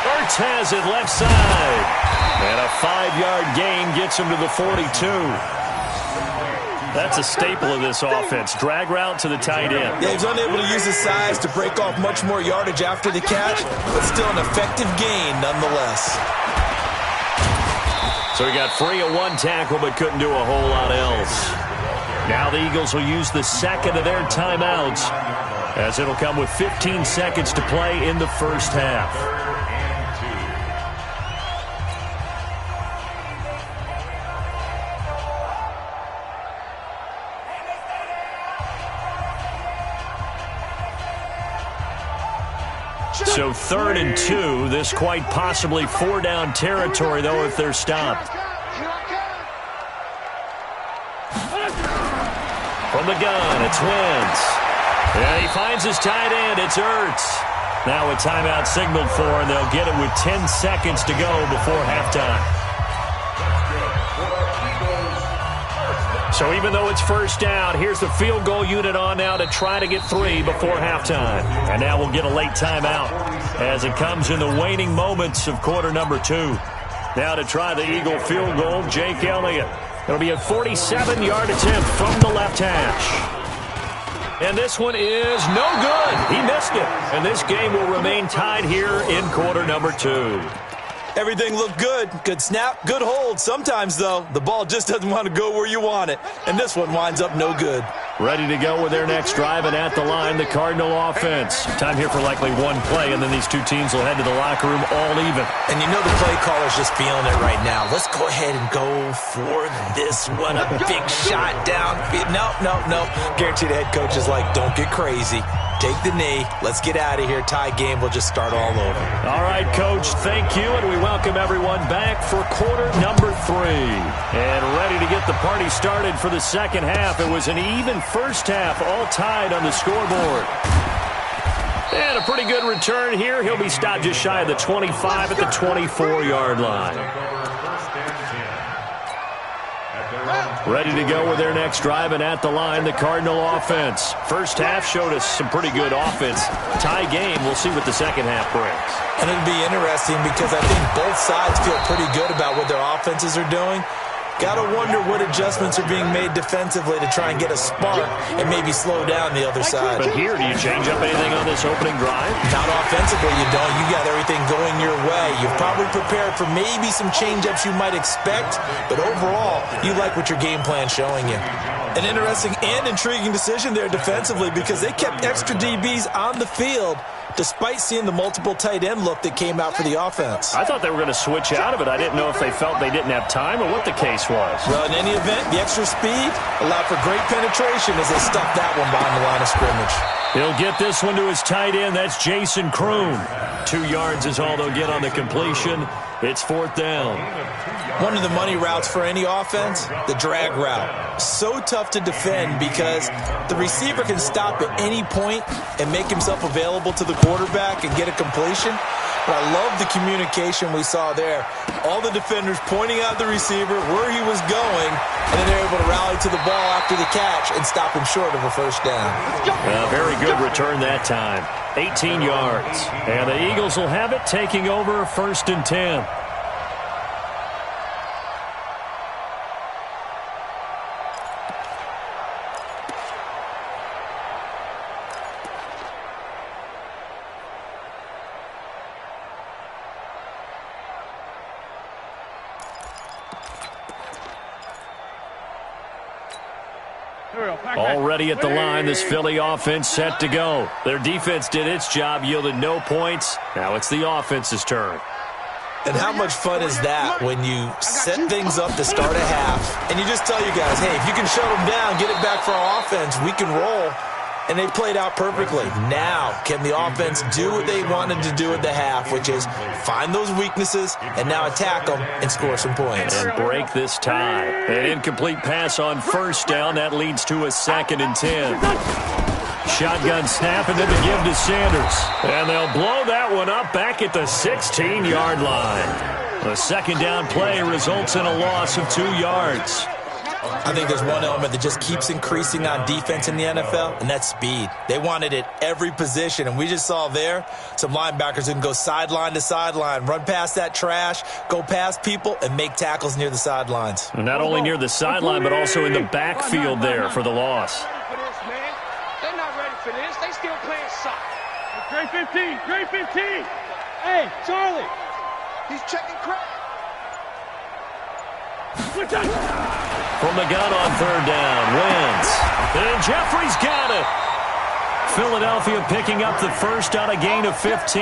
Ertz has it left side. And a 5-yard gain gets him to the 42. That's a staple of this offense. Drag route to the tight end. Yeah, he's unable to use his size to break off much more yardage after the catch, but still an effective gain nonetheless. So he got free of 1 tackle, but couldn't do a whole lot else. Now the Eagles will use the second of their timeouts, as it'll come with 15 seconds to play in the first half. So 3rd and 2. This quite possibly 4-down territory, though, if they're stopped. From the gun, it's Wentz. And he finds his tight end. It's Ertz. Now a timeout signaled for, and they'll get it with 10 seconds to go before halftime. So even though it's first down, here's the field goal unit on now to try to get 3 before halftime. And now we'll get a late timeout as it comes in the waning moments of quarter number 2. Now to try the Eagle field goal, Jake Elliott. It'll be a 47-yard attempt from the left hash. And this one is no good. He missed it. And this game will remain tied here in quarter number 2. Everything looked good. Good snap, good hold. Sometimes, though, the ball just doesn't want to go where you want it. And this one winds up no good. Ready to go with their next drive, and at the line, the Cardinal offense. Time here for likely one play, and then these two teams will head to the locker room all even. And you know the play caller's just feeling it right now. Let's go ahead and go for this one. A big shot down. No. Guarantee the head coach is like, don't get crazy. Take the knee. Let's get out of here. Tie game. We'll just start all over. All right, Coach. Thank you, and we welcome everyone back for quarter number 3. And ready to get the party started for the second half. It was an even first half, all tied on the scoreboard. And a pretty good return here. He'll be stopped just shy of the 25 at the 24-yard line. Ready to go with their next drive, and at the line, the Cardinal offense. First half showed us some pretty good offense. Tie game, we'll see what the second half brings. And it'll be interesting because I think both sides feel pretty good about what their offenses are doing. Got to wonder what adjustments are being made defensively to try and get a spark and maybe slow down the other side. But here, do you change up anything on this opening drive? Not offensively, you don't. You got everything going your way. You've probably prepared for maybe some change-ups you might expect, but overall, you like what your game plan's showing you. An interesting and intriguing decision there defensively because they kept extra DBs on the field despite seeing the multiple tight end look that came out for the offense. I thought they were going to switch out of it. I didn't know if they felt they didn't have time or what the case was. Well, in any event, the extra speed allowed for great penetration as they stuffed that one behind the line of scrimmage. He'll get this one to his tight end. That's Jason Kroon. 2 yards is all they'll get on the completion. It's 4th down. One of the money routes for any offense, the drag route. So tough to defend because the receiver can stop at any point and make himself available to the quarterback and get a completion. But I love the communication we saw there. All the defenders pointing out the receiver, where he was going, and then they're able to rally to the ball after the catch and stop him short of a first down. Very good return that time. 18 yards. And the Eagles will have it, taking over 1st and 10. Already at the line, this Philly offense set to go. Their defense did its job, yielded no points. Now it's the offense's turn. And how much fun is that when you set things up to start a half, and you just tell you guys, hey, if you can shut them down, get it back for our offense, we can roll. And they played out perfectly. Now, can the offense do what they wanted to do at the half, which is find those weaknesses and now attack them and score some points. And break this tie. An incomplete pass on first down. That leads to a 2nd and 10. Shotgun snap and then the give to Sanders. And they'll blow that one up back at the 16-yard line. The second down play results in a loss of 2 yards. I think there's one element that just keeps increasing on defense in the NFL, and that's speed. They want it at every position, and we just saw there some linebackers who can go sideline to sideline, run past that trash, go past people, and make tackles near the sidelines. And not only near the sideline, but also in the backfield there for the loss. They're not ready for this. They still playing soccer. Grade 15, grade 15. Hey, Charlie. He's checking crack. From the gun on 3rd down, Wentz. And Jeffrey's got it. Philadelphia picking up the first on a gain of 15.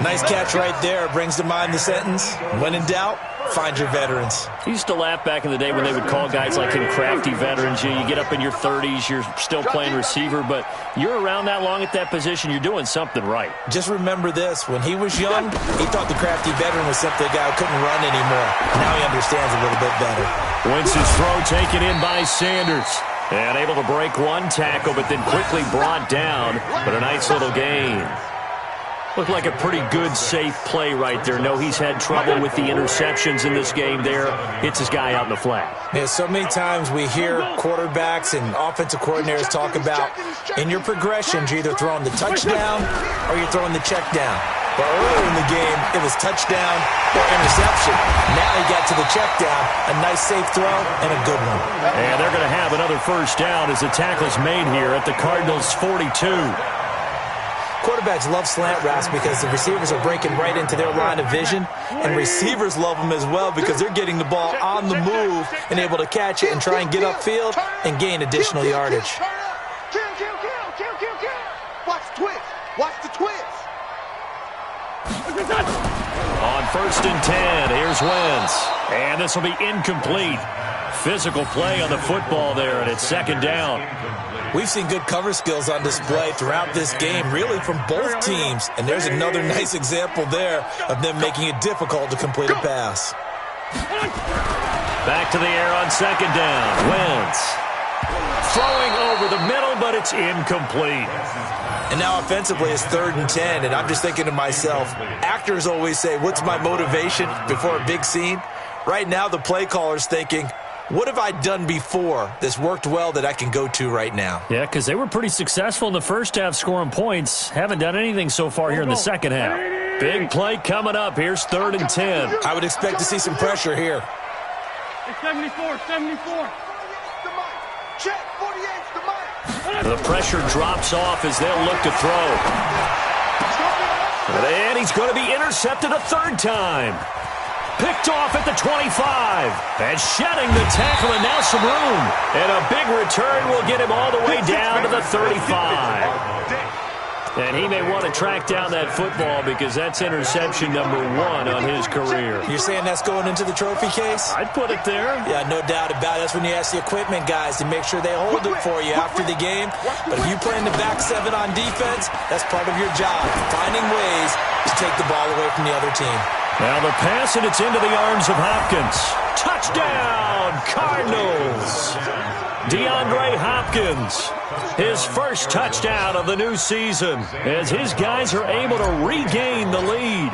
Nice catch right there. Brings to mind the sentence, when in doubt, find your veterans. I used to laugh back in the day when they would call guys like him crafty veterans. You get up in your 30s, you're still playing receiver, but you're around that long at that position, you're doing something right. Just remember this. When he was young, he thought the crafty veteran was simply a guy who couldn't run anymore. Now he understands a little bit better. Wentz's throw taken in by Sanders. And able to break one tackle, but then quickly brought down. But a nice little gain. Looked like a pretty good, safe play right there. No, he's had trouble with the interceptions in this game there. Hits his guy out in the flat. Yeah, so many times we hear quarterbacks and offensive coordinators talk about in your progressions, you're either throwing the touchdown or you're throwing the check down. But earlier in the game, it was touchdown or interception. Now he got to the check down, a nice safe throw, and a good one. And they're going to have another first down as the tackle's made here at the Cardinals' 42. Quarterbacks love slant routes because the receivers are breaking right into their line of vision, and receivers love them as well because they're getting the ball on the move and able to catch it and try and get upfield and gain additional yardage. Watch the twist. Watch the twist. On 1st and 10, here's Wentz. And this will be incomplete. Physical play on the football there, and it's 2nd down. We've seen good cover skills on display throughout this game, really from both teams. And there's another nice example there of them making it difficult to complete a pass. Back to the air on 2nd down. Wentz throwing over the middle, but it's incomplete. And now offensively it's 3rd and 10, and I'm just thinking to myself, actors always say, what's my motivation before a big scene? Right now the play caller's thinking, what have I done before that's worked well that I can go to right now? Yeah, because they were pretty successful in the first half scoring points. Haven't done anything so far here in the second half. Big play coming up. Here's 3rd and 10. I would expect to see some pressure here. It's 74. Check 48's the mic. The pressure drops off as they'll look to throw. And he's going to be intercepted a 3rd time. Picked off at the 25. And shedding the tackle, and now some room. And a big return will get him all the way down to the 35. And he may want to track down that football because that's interception number 1 on his career. You're saying that's going into the trophy case? I'd put it there. Yeah, no doubt about it. That's when you ask the equipment guys to make sure they hold it for you after the game. But if you play in the back 7 on defense, that's part of your job, finding ways to take the ball away from the other team. Now the pass, and it's into the arms of Hopkins. Touchdown, Cardinals! DeAndre Hopkins, his first touchdown of the new season, as his guys are able to regain the lead.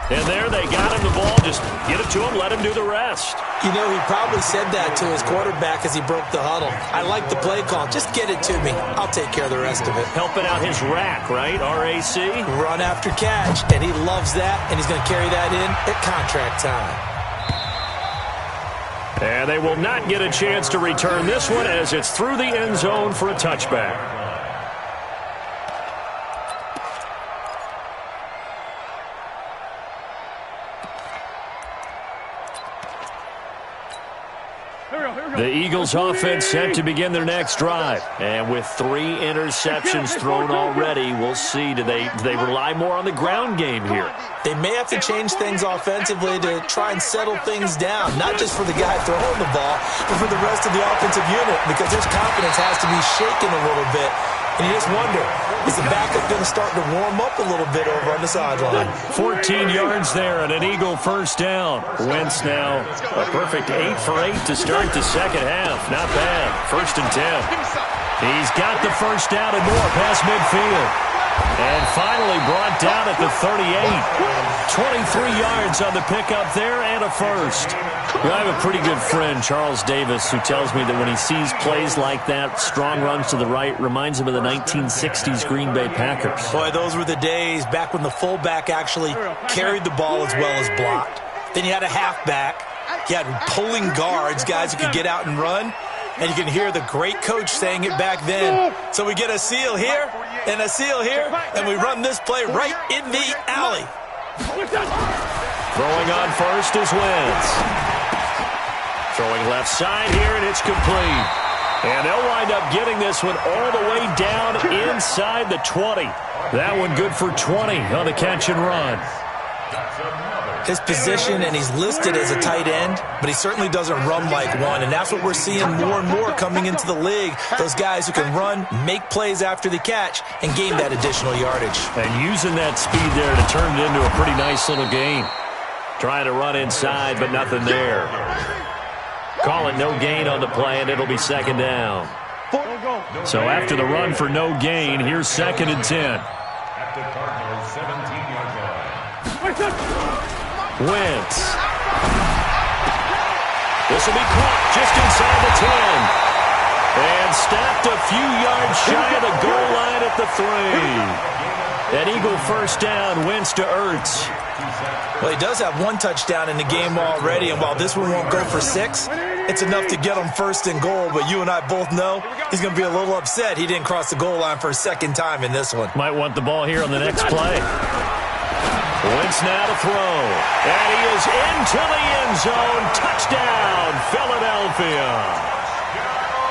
And there they got him the ball. Just get it to him, let him do the rest. You know, he probably said that to his quarterback as he broke the huddle. I like the play call. Just get it to me. I'll take care of the rest of it. Helping out his rack, right? R-A-C? Run after catch, and he loves that, and he's going to carry that in at contract time. And they will not get a chance to return this one as it's through the end zone for a touchback. The Eagles offense set to begin their next drive. And with 3 interceptions thrown already, we'll see. Do they rely more on the ground game here? They may have to change things offensively to try and settle things down, not just for the guy throwing the ball, but for the rest of the offensive unit, because his confidence has to be shaken a little bit. And you just wonder, is the backup going to start to warm up a little bit over on the sideline? 14 yards there and an Eagle first down. Wentz now a perfect 8 for 8 to start the second half. Not bad. 1st and 10. He's got the first down and more past midfield. And finally brought down at the 38. 23 yards on the pickup there and a first. I have a pretty good friend, Charles Davis, who tells me that when he sees plays like that, strong runs to the right, reminds him of the 1960s Green Bay Packers. Boy, those were the days back when the fullback actually carried the ball as well as blocked. Then you had a halfback. You had pulling guards, guys who could get out and run. And you can hear the great coach saying it back then. So we get a seal here and a seal here, and we run this play right in the alley. Throwing on first is Wentz. Throwing left side here, and it's complete. And they'll wind up getting this one all the way down inside the 20. That one good for 20 on the catch and run. His position, and he's listed as a tight end, but he certainly doesn't run like one, and that's what we're seeing more and more coming into the league. Those guys who can run, make plays after the catch, and gain that additional yardage. And using that speed there to turn it into a pretty nice little gain. Trying to run inside, but nothing there. Call it no gain on the play, and it'll be second down. So after the run for no gain, here's 2nd and 10. At the Cardinals' 17-yard line. Wentz. This will be caught just inside the 10. And stopped a few yards shy of the goal line at the 3. An Eagle first down, Wentz to Ertz. Well, he does have one touchdown in the game already, and while this one won't go for 6, it's enough to get him first and goal. But you and I both know he's going to be a little upset he didn't cross the goal line for a second time in this one. Might want the ball here on the next play. Wentz now to throw. And he is into the end zone. Touchdown, Philadelphia.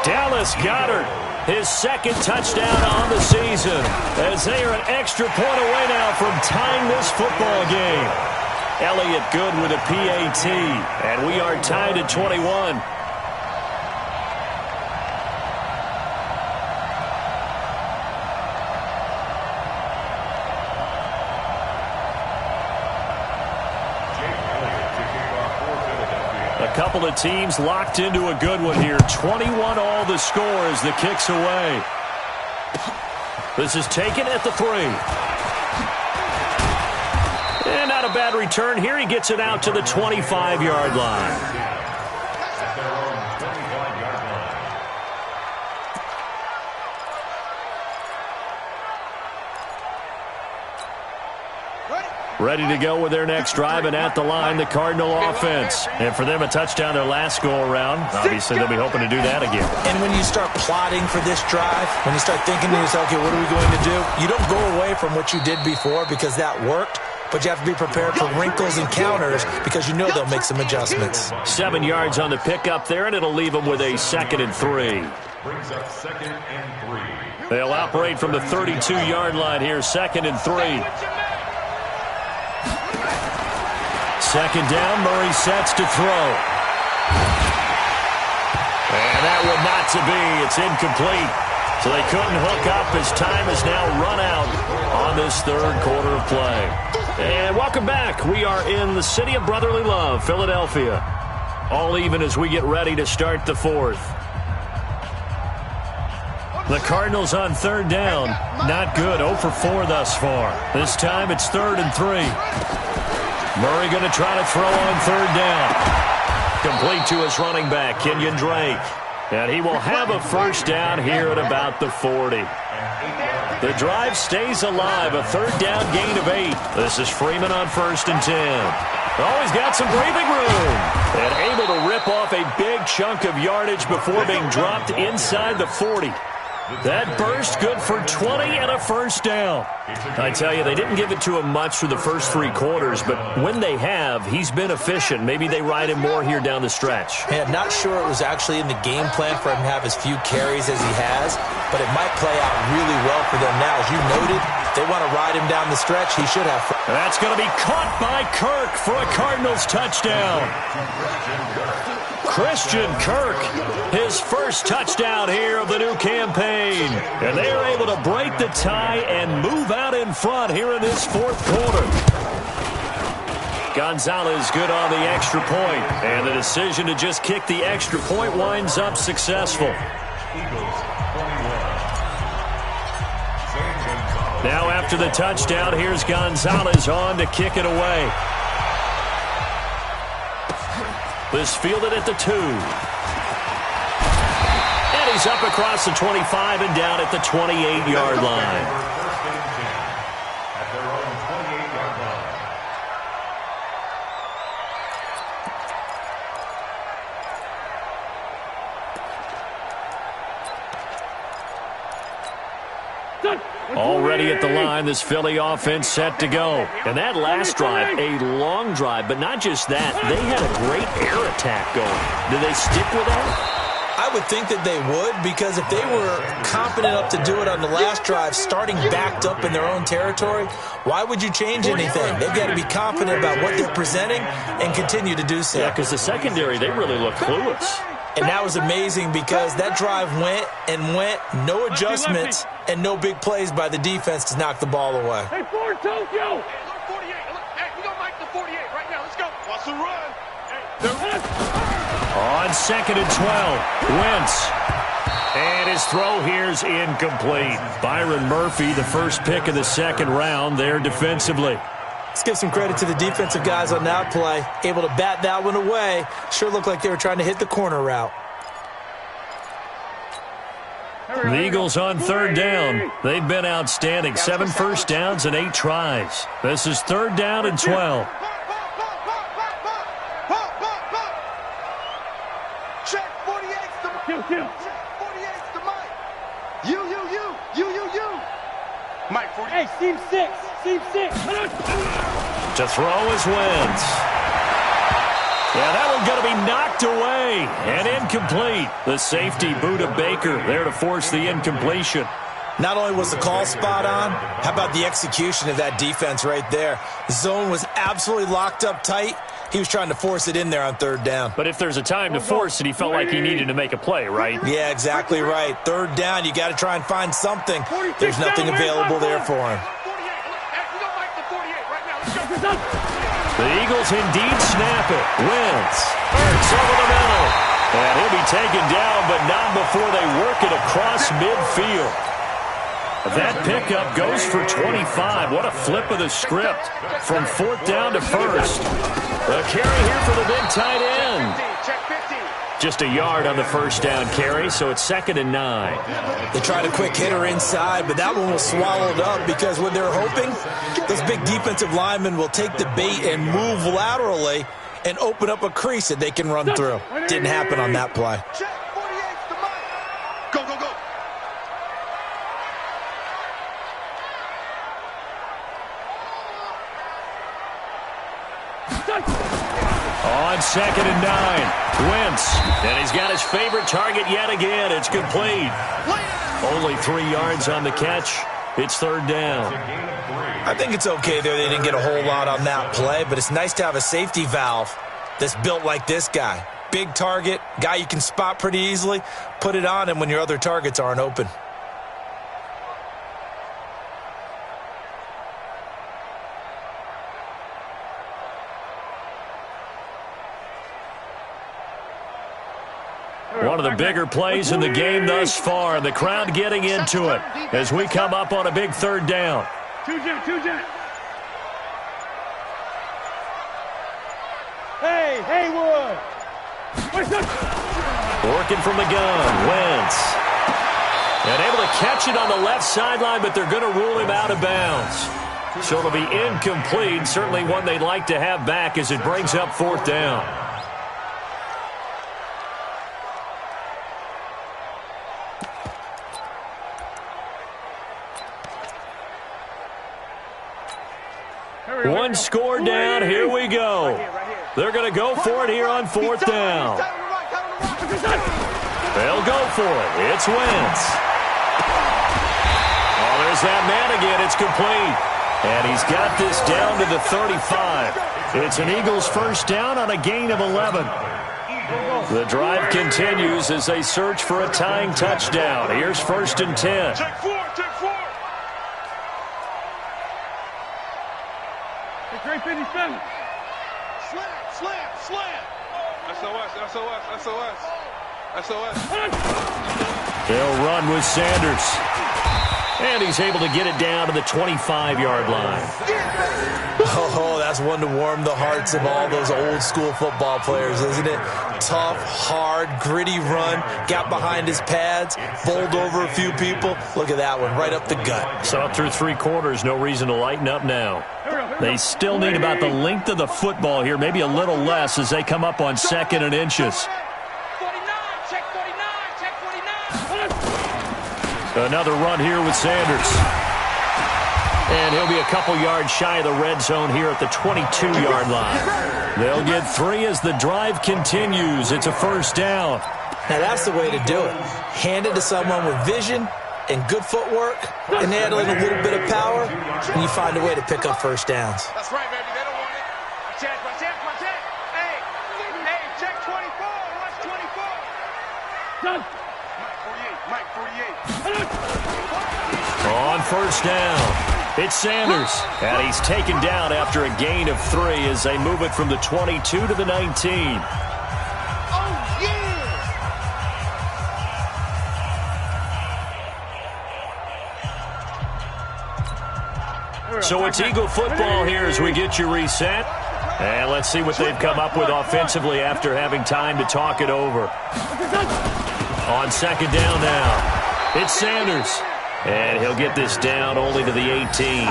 Dallas Goedert, his 2nd touchdown on the season, as they are an extra point away now from tying this football game. Elliott good with a PAT, and we are tied at 21. A couple of teams locked into a good one here. 21 all the score as the kick's away. This is taken at the 3. And not a bad return here. He gets it out to the 25-yard line. Ready to go with their next drive, and at the line, the Cardinal offense. And for them, a touchdown their last go-around. Obviously, they'll be hoping to do that again. And when you start plotting for this drive, when you start thinking to yourself, okay, what are we going to do? You don't go away from what you did before because that worked, but you have to be prepared for wrinkles and counters because you know they'll make some adjustments. 7 yards on the pickup there, and it'll leave them with a 2nd and 3. Brings up 2nd and 3. They'll operate from the 32-yard line here, 2nd and 3. 2nd down, Murray sets to throw. And that one not to be. It's incomplete. So they couldn't hook up as time has now run out on this 3rd quarter of play. And welcome back. We are in the city of brotherly love, Philadelphia. All even as we get ready to start the 4th. The Cardinals on 3rd down. Not good. 0 for 4 thus far. This time it's 3rd and 3. Murray going to try to throw on 3rd down. Complete to his running back, Kenyon Drake. And he will have a first down here at about the 40. The drive stays alive, a 3rd down gain of 8. This is Freeman on 1st and 10. Oh, he's got some breathing room. And able to rip off a big chunk of yardage before being dropped inside the 40. That burst good for 20 and a first down. I tell you, they didn't give it to him much through the first 3 quarters, but when they have, he's been efficient. Maybe they ride him more here down the stretch. Hey, I'm not sure it was actually in the game plan for him to have as few carries as he has, but it might play out really well for them now. As you noted, if they want to ride him down the stretch, he should have. That's going to be caught by Kirk for a Cardinals touchdown. Christian Kirk, his first touchdown here of the new campaign. And they are able to break the tie and move out in front here in this 4th quarter. Gonzalez good on the extra point, and the decision to just kick the extra point winds up successful. Now after the touchdown, here's Gonzalez on to kick it away. This fielded at the 2. And he's up across the 25 and down at the 28-yard line. At their own 28-yard line. Already at the line, this Philly offense set to go. And that last drive, a long drive, but not just that. They had a great air attack going. Do they stick with that? I would think that they would, because if they were confident enough to do it on the last drive, starting backed up in their own territory, why would you change anything? They've got to be confident about what they're presenting and continue to do so. Yeah, because the secondary, they really look clueless. And that was amazing because that drive went and went, no adjustments, and no big plays by the defense to knock the ball away. Hey, Ford, Tokyo! Hey, look, 48. Look, hey, we don't like the 48 right now. Let's go. Watch the run. On 2nd and 12, Wentz. And his throw here's incomplete. Byron Murphy, the first pick of the second round there defensively. Let's give some credit to the defensive guys on that play. Able to bat that one away. Sure looked like they were trying to hit the corner route. The Eagles on 3rd down. They've been outstanding. 7 first downs and 8 tries. This is 3rd down and 12. Check 48's the Mike. Check 48's the Mike. You. Mike 48. Hey, seam 6. To throw is Wentz. Yeah, that one's going to be knocked away and incomplete. The safety, Buda Baker, there to force the incompletion. Not only was the call spot on, how about the execution of that defense right there? The zone was absolutely locked up tight. He was trying to force it in there on 3rd down. But if there's a time to force it, he felt like he needed to make a play, right? Yeah, exactly right. 3rd down, you got to try and find something. There's nothing available there for him. The Eagles indeed snap it. Wentz hurts over the middle. And he'll be taken down, but not before they work it across midfield. That pickup goes for 25. What a flip of the script from 4th down to 1st. A carry here for the big tight end. Just a yard on the 1st down carry, so it's 2nd and 9. They tried a quick hitter inside, but that one was swallowed up because what they're hoping, those big defensive linemen will take the bait and move laterally and open up a crease that they can run through. Didn't happen on that play. Check 48's the Mike. Go. On 2nd and 9, Wentz. And he's got his favorite target yet again. It's complete. Only 3 yards on the catch. It's 3rd down. I think it's okay there. They didn't get a whole lot on that play, but it's nice to have a safety valve that's built like this guy. Big target, guy you can spot pretty easily. Put it on him when your other targets aren't open. One of the bigger plays in the game thus far, and the crowd getting into it as we come up on a big 3rd down. Two jet. Hey, Haywood. Working from the gun, Wentz. And able to catch it on the left sideline, but they're going to rule him out of bounds. So it'll be incomplete, certainly one they'd like to have back as it brings up 4th down. One score down. Here we go. They're going to go for it here on 4th down. They'll go for it. It's Wentz. Oh, there's that man again. It's complete. And he's got this down to the 35. It's an Eagles 1st down on a gain of 11. The drive continues as they search for a tying touchdown. Here's 1st and 10. Check 4. Great 57. Slam. SOS. They'll run with Sanders. And he's able to get it down to the 25-yard line. Oh, that's one to warm the hearts of all those old school football players, isn't it? Tough, hard, gritty run. Got behind his pads, bowled over a few people. Look at that one, right up the gut. Saw through 3 quarters, no reason to lighten up now. They still need about the length of the football here, maybe a little less as they come up on 2nd and inches. 49, check 49. Another run here with Sanders. And he'll be a couple yards shy of the red zone here at the 22-yard line. They'll get 3 as the drive continues. It's a 1st down. Now that's the way to do it. Hand it to someone with vision and good footwork and handling a little bit of power, and you find a way to pick up first downs. That's right, baby. They don't want it. Watch it. Hey, check 24. Watch 24. Done. Mike 48. On first down, it's Sanders, and he's taken down after a gain of 3 as they move it from the 22 to the 19. So it's Eagle football here as we get you reset. And let's see what they've come up with offensively after having time to talk it over. On second down now, it's Sanders. And he'll get this down only to the 18.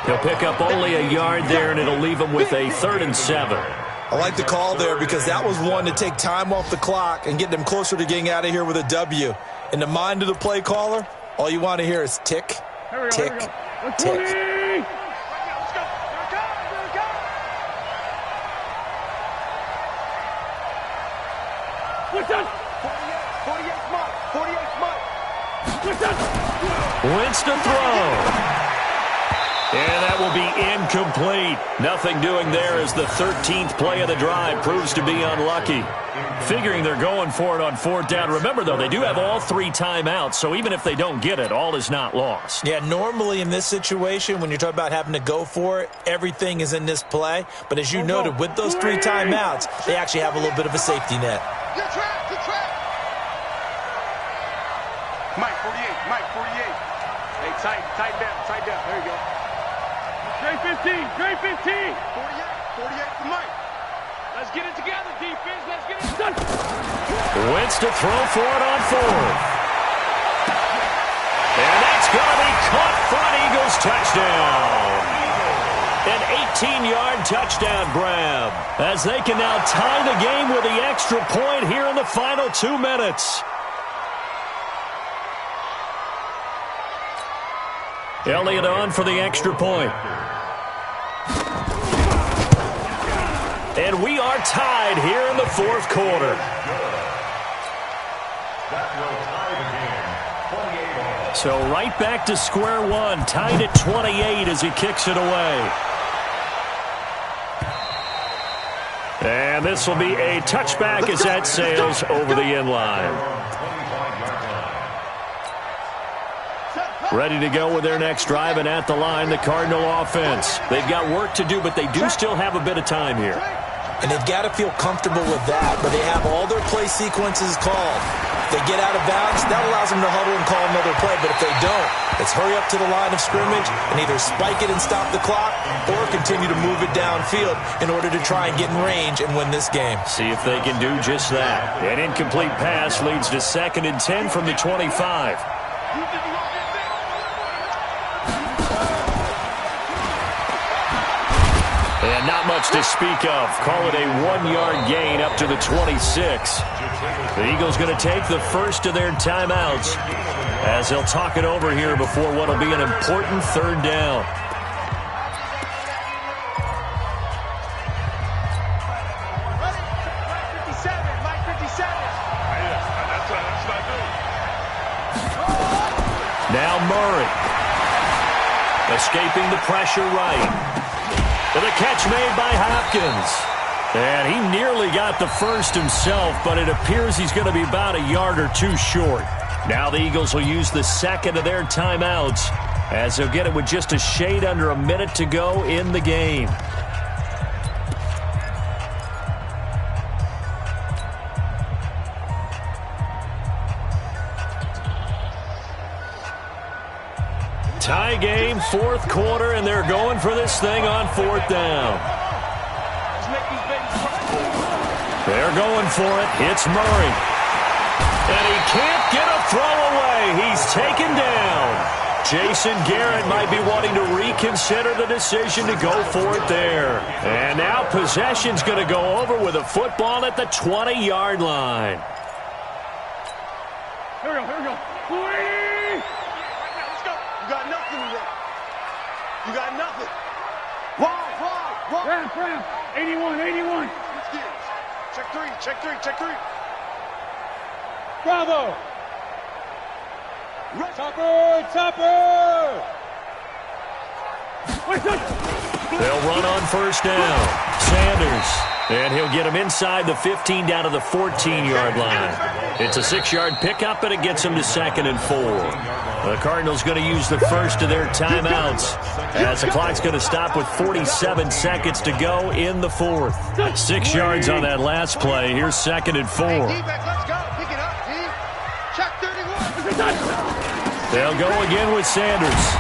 He'll pick up only a yard there, and it'll leave him with a 3rd and 7. I like the call there because that was one to take time off the clock and get them closer to getting out of here with a W. In the mind of the play caller, all you want to hear is tick, tick, tick. Wentz to throw. And that will be incomplete. Nothing doing there as the 13th play of the drive proves to be unlucky. Figuring they're going for it on 4th down. Remember, though, they do have all 3 timeouts, so even if they don't get it, all is not lost. Yeah, normally in this situation, when you're talking about having to go for it, everything is in this play. But as you noted, with those 3 timeouts, they actually have a little bit of a safety net. Good trap. Mike 48. Hey, tight down. There you go. Great 15. 48 for Mike. Let's get it together, defense. Let's get it done. Wentz to throw for it on 4th. And that's going to be caught for an Eagles touchdown. An 18-yard touchdown grab as they can now tie the game with the extra point here in the final 2 minutes. Elliott on for the extra point. And we are tied here in the 4th quarter. So right back to square one, tied at 28 as he kicks it away. And this will be a touchback as that sails over the end line. Ready to go with their next drive, and at the line, the Cardinal offense. They've got work to do, but they do still have a bit of time here. And they've got to feel comfortable with that, but they have all their play sequences called. If they get out of bounds, that allows them to huddle and call another play, but if they don't, it's hurry up to the line of scrimmage and either spike it and stop the clock or continue to move it downfield in order to try and get in range and win this game. See if they can do just that. An incomplete pass leads to 2nd and 10 from the 25. And not much to speak of. Call it a 1-yard gain up to the 26. The Eagles going to take the first of their timeouts as they'll talk it over here before what will be an important 3rd down. Now Murray. Escaping the pressure right. And the catch made by Hopkins. And he nearly got the first himself, but it appears he's going to be about a yard or 2 short. Now the Eagles will use the 2nd of their timeouts as they'll get it with just a shade under a minute to go in the game. Tie game, 4th quarter, and they're going for this thing on 4th down. They're going for it. It's Murray. And he can't get a throw away. He's taken down. Jason Garrett might be wanting to reconsider the decision to go for it there. And now possession's going to go over with a football at the 20-yard line. Here we go. You got nothing today. You got nothing. Brown. 81. Check three. Bravo. Topper. They'll run on first down. Sanders. And he'll get him inside the 15 down to the 14-yard line. It's a 6-yard pickup, and it gets him to 2nd and 4. The Cardinals going to use the first of their timeouts as the clock's going to stop with 47 seconds to go in the 4th. 6 yards on that last play. Here's 2nd and 4. Let's go. Pick it up, team. Check 31. They'll go again with Sanders.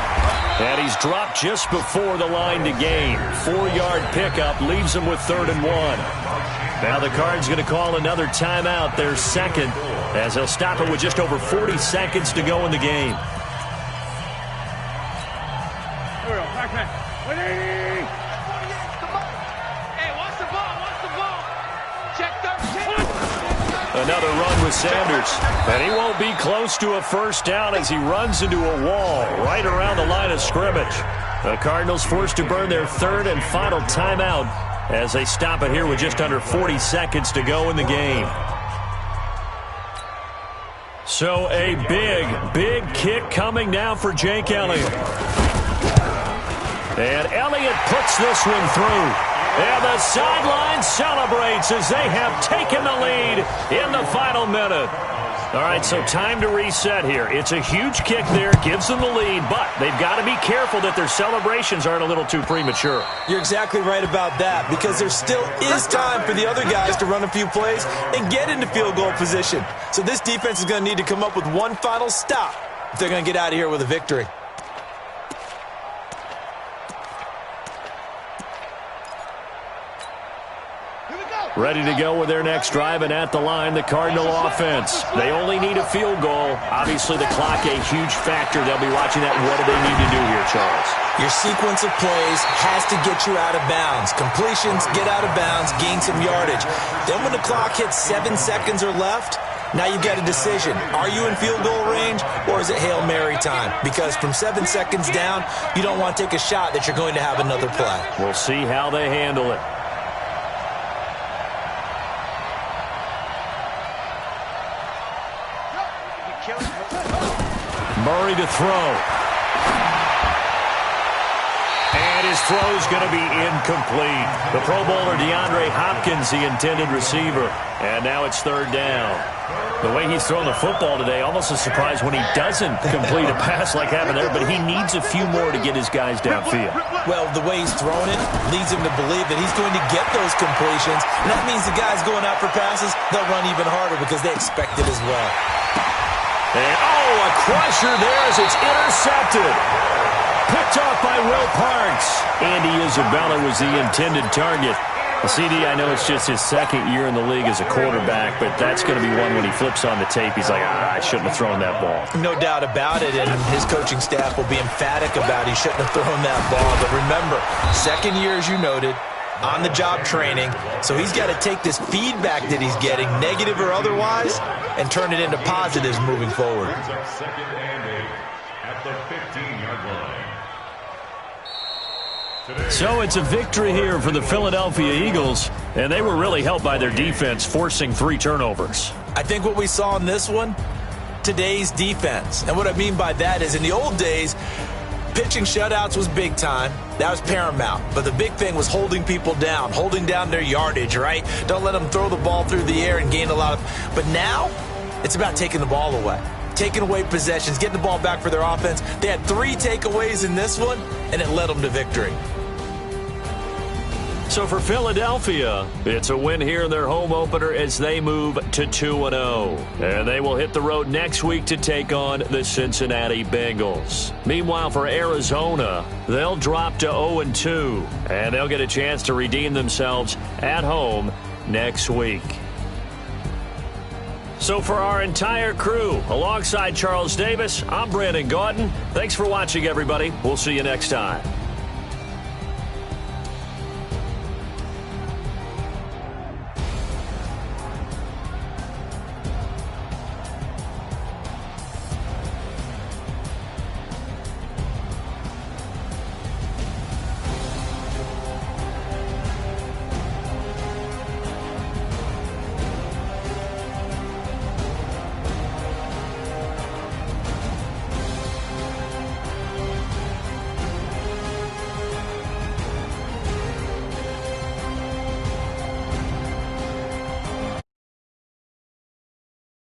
And he's dropped just before the line to gain. 4-yard pickup leaves him with 3rd and 1. Now the Cards going to call another timeout, their second, as they'll stop it with just over 40 seconds to go in the game. Here we go. Back. 180. Hey, watch the ball. Check 13. Another run with Sanders. And he won't be close to a first down as he runs into a wall right around the line of scrimmage. The Cardinals forced to burn their 3rd and final timeout as they stop it here with just under 40 seconds to go in the game. So a big kick coming now for Jake Elliott. And Elliott puts this one through. And the sideline celebrates as they have taken the lead in the final minute. All right, so time to reset here. It's a huge kick there, gives them the lead, but they've got to be careful that their celebrations aren't a little too premature. You're exactly right about that, because there still is time for the other guys to run a few plays and get into field goal position. So this defense is going to need to come up with one final stop if they're going to get out of here with a victory. Ready to go with their next drive, and at the line, the Cardinal offense. They only need a field goal. Obviously, the clock a huge factor. They'll be watching that. What do they need to do here, Charles? Your sequence of plays has to get you out of bounds. Completions, get out of bounds, gain some yardage. Then when the clock hits 7 seconds or left, now you've got a decision. Are you in field goal range, or is it Hail Mary time? Because from 7 seconds down, you don't want to take a shot that you're going to have another play. We'll see how they handle it. Murray to throw. And his throw's going to be incomplete. The Pro Bowler DeAndre Hopkins, the intended receiver. And now it's 3rd down. The way he's thrown the football today, almost a surprise when he doesn't complete a pass like happened there, but he needs a few more to get his guys downfield. Well, the way he's thrown it leads him to believe that he's going to get those completions. And that means the guys going out for passes, they'll run even harder because they expect it as well. And, a crusher there as it's intercepted. Picked off by Will Parks. Andy Isabella was the intended target. The CD, I know it's just his 2nd year in the league as a quarterback, but that's going to be one when he flips on the tape, he's like, I shouldn't have thrown that ball. No doubt about it, and his coaching staff will be emphatic about he shouldn't have thrown that ball. But remember, 2nd year, as you noted, on-the-job training, so he's got to take this feedback that he's getting, negative or otherwise, and turn it into positives moving forward. Second and 8 at the 15-yard line. So it's a victory here for the Philadelphia Eagles, and they were really helped by their defense, forcing 3 turnovers. I think what we saw in this one, today's defense. And what I mean by that is in the old days, pitching shutouts was big time. That was paramount. But the big thing was holding people down, holding down their yardage, right? Don't let them throw the ball through the air and gain a lot of... But now, it's about taking the ball away. Taking away possessions, getting the ball back for their offense. They had 3 takeaways in this one, and it led them to victory. So for Philadelphia, it's a win here in their home opener as they move to 2-0. And they will hit the road next week to take on the Cincinnati Bengals. Meanwhile, for Arizona, they'll drop to 0-2. And they'll get a chance to redeem themselves at home next week. So for our entire crew, alongside Charles Davis, I'm Brandon Gaudin. Thanks for watching, everybody. We'll see you next time.